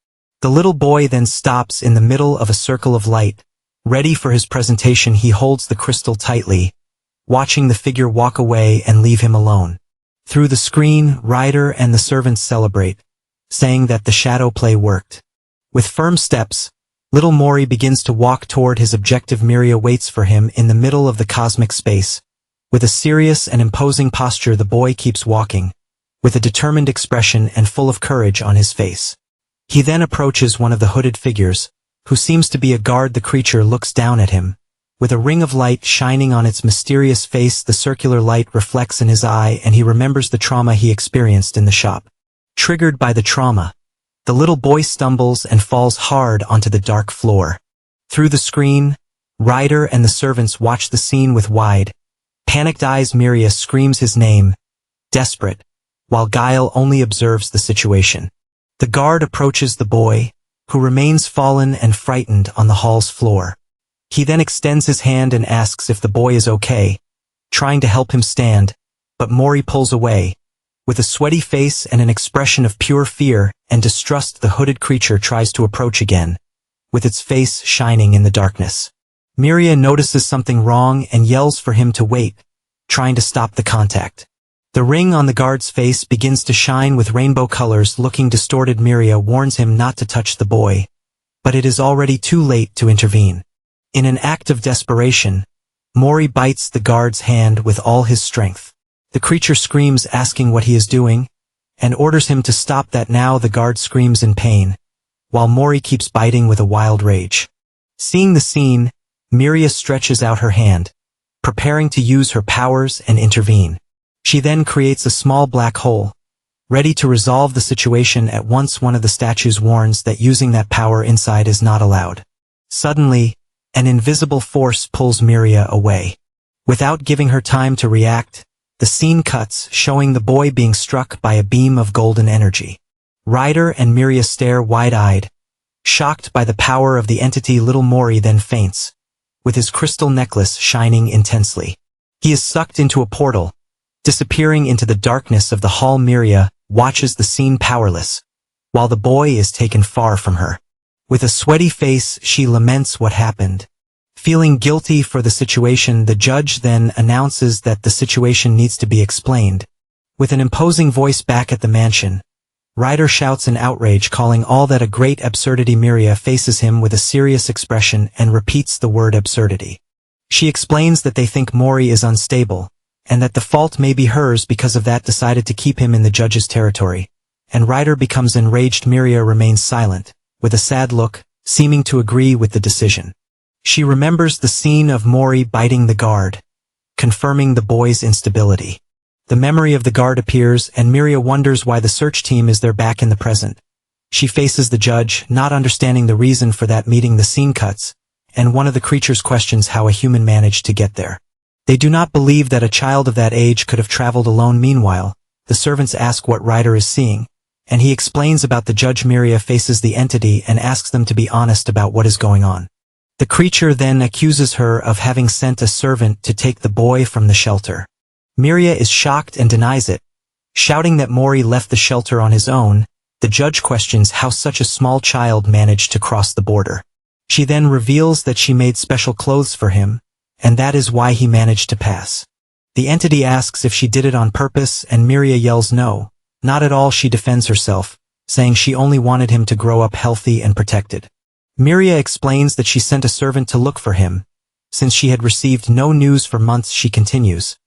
The little boy then stops in the middle of a circle of light. Ready for his presentation, he holds the crystal tightly, watching the figure walk away and leave him alone. Through the screen, Ryder and the servants celebrate, saying that the shadow play worked. With firm steps, little Mori begins to walk toward his objective. Miria waits for him in the middle of the cosmic space. With a serious and imposing posture, the boy keeps walking, with a determined expression and full of courage on his face. He then approaches one of the hooded figures, who seems to be a guard. The creature looks down at him, with a ring of light shining on its mysterious face. The circular light reflects in his eye, and he remembers the trauma he experienced in the shop. Triggered by the trauma, The little boy stumbles and falls hard onto the dark floor. Through the screen, Ryder and the servants watch the scene with wide, panicked eyes. Miria screams his name, desperate, while Guile only observes the situation. The guard approaches the boy, who remains fallen and frightened on the hall's floor. He then extends his hand and asks if the boy is okay, trying to help him stand, but Mori pulls away. With a sweaty face and an expression of pure fear and distrust, the hooded creature tries to approach again, with its face shining in the darkness. Miria notices something wrong and yells for him to wait, trying to stop the contact. The ring on the guard's face begins to shine with rainbow colors, looking distorted. Miria warns him not to touch the boy, but it is already too late to intervene. In an act of desperation, Mori bites the guard's hand with all his strength. The creature screams, asking what he is doing, and orders him to stop that now. The guard screams in pain, while Mori keeps biting with a wild rage. Seeing the scene, Miria stretches out her hand, preparing to use her powers and intervene. She then creates a small black hole, ready to resolve the situation at once. One of the statues warns that using that power inside is not allowed. Suddenly, an invisible force pulls Miria away. Without giving her time to react, the scene cuts, showing the boy being struck by a beam of golden energy. Ryder and Miria stare wide-eyed, shocked by the power of the entity. Little Mori then faints, with his crystal necklace shining intensely. He is sucked into a portal, disappearing into the darkness of the hall. Miria watches the scene powerless, while the boy is taken far from her. With a sweaty face, she laments what happened. Feeling guilty for the situation, the judge then announces that the situation needs to be explained. With an imposing voice back at the mansion, Ryder shouts in outrage, calling all that a great absurdity. Miria faces him with a serious expression and repeats the word absurdity. She explains that they think Mori is unstable, and that the fault may be hers because of that decided to keep him in the judge's territory. And Ryder becomes enraged. Miria remains silent, with a sad look, seeming to agree with the decision. She remembers the scene of Mori biting the guard, confirming the boy's instability. The memory of the guard appears, and Miria wonders why the search team is there back in the present. She faces the judge, not understanding the reason for that meeting. The scene cuts, and one of the creatures questions how a human managed to get there. They do not believe that a child of that age could have traveled alone. Meanwhile, the servants ask what Ryder is seeing, and he explains about the judge. Miria faces the entity and asks them to be honest about what is going on. The creature then accuses her of having sent a servant to take the boy from the shelter. Miria is shocked and denies it, shouting that Mori left the shelter on his own. The judge questions how such a small child managed to cross the border. She then reveals that she made special clothes for him, and that is why he managed to pass. The entity asks if she did it on purpose, and Miria yells no, not at all. She defends herself, saying she only wanted him to grow up healthy and protected. Miria explains that she sent a servant to look for him, since she had received no news for months. She continues,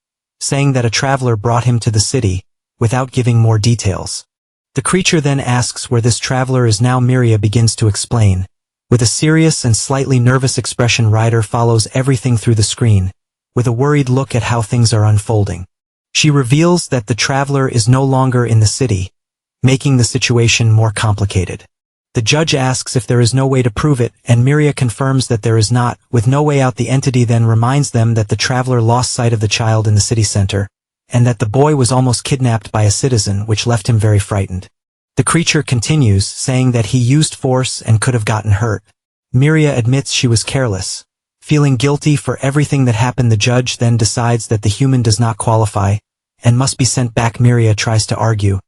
saying that a traveler brought him to the city, without giving more details. The creature then asks where this traveler is now. Miria begins to explain, with a serious and slightly nervous expression. Ryder follows everything through the screen, with a worried look at how things are unfolding. She reveals that the traveler is no longer in the city, making the situation more complicated. The judge asks if there is no way to prove it, and Miria confirms that there is not. With no way out, the entity then reminds them that the traveler lost sight of the child in the city center, and that the boy was almost kidnapped by a citizen, which left him very frightened. The creature continues, saying that he used force and could have gotten hurt. Miria admits she was careless, feeling guilty for everything that happened. The judge then decides that the human does not qualify, and must be sent back. Miria tries to argue,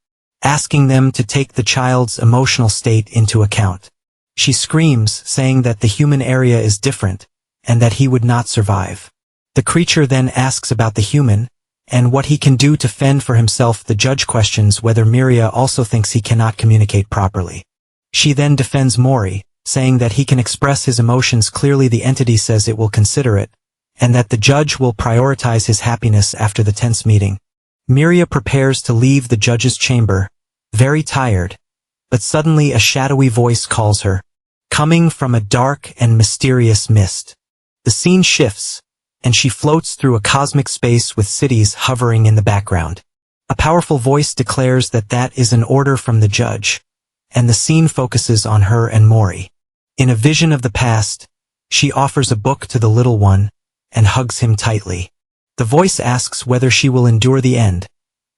asking them to take the child's emotional state into account. She screams, saying that the human area is different, and that he would not survive. The creature then asks about the human, and what he can do to fend for himself. The judge questions whether Miria also thinks he cannot communicate properly. She then defends Mori, saying that he can express his emotions clearly. The entity says it will consider it, and that the judge will prioritize his happiness after the tense meeting. Miria prepares to leave the judge's chamber, very tired, but suddenly a shadowy voice calls her, coming from a dark and mysterious mist. The scene shifts, and she floats through a cosmic space with cities hovering in the background. A powerful voice declares that that is an order from the judge, and the scene focuses on her and Mori. In a vision of the past, she offers a book to the little one and hugs him tightly. The voice asks whether she will endure the end.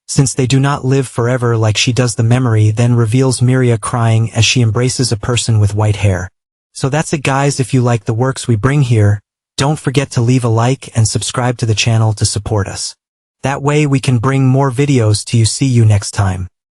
Since they do not live forever like she does, the memory then reveals Miria crying as she embraces a person with white hair. So that's it guys. If you like the works we bring here, don't forget to leave a like and subscribe to the channel to support us. That way we can bring more videos to you. See you next time.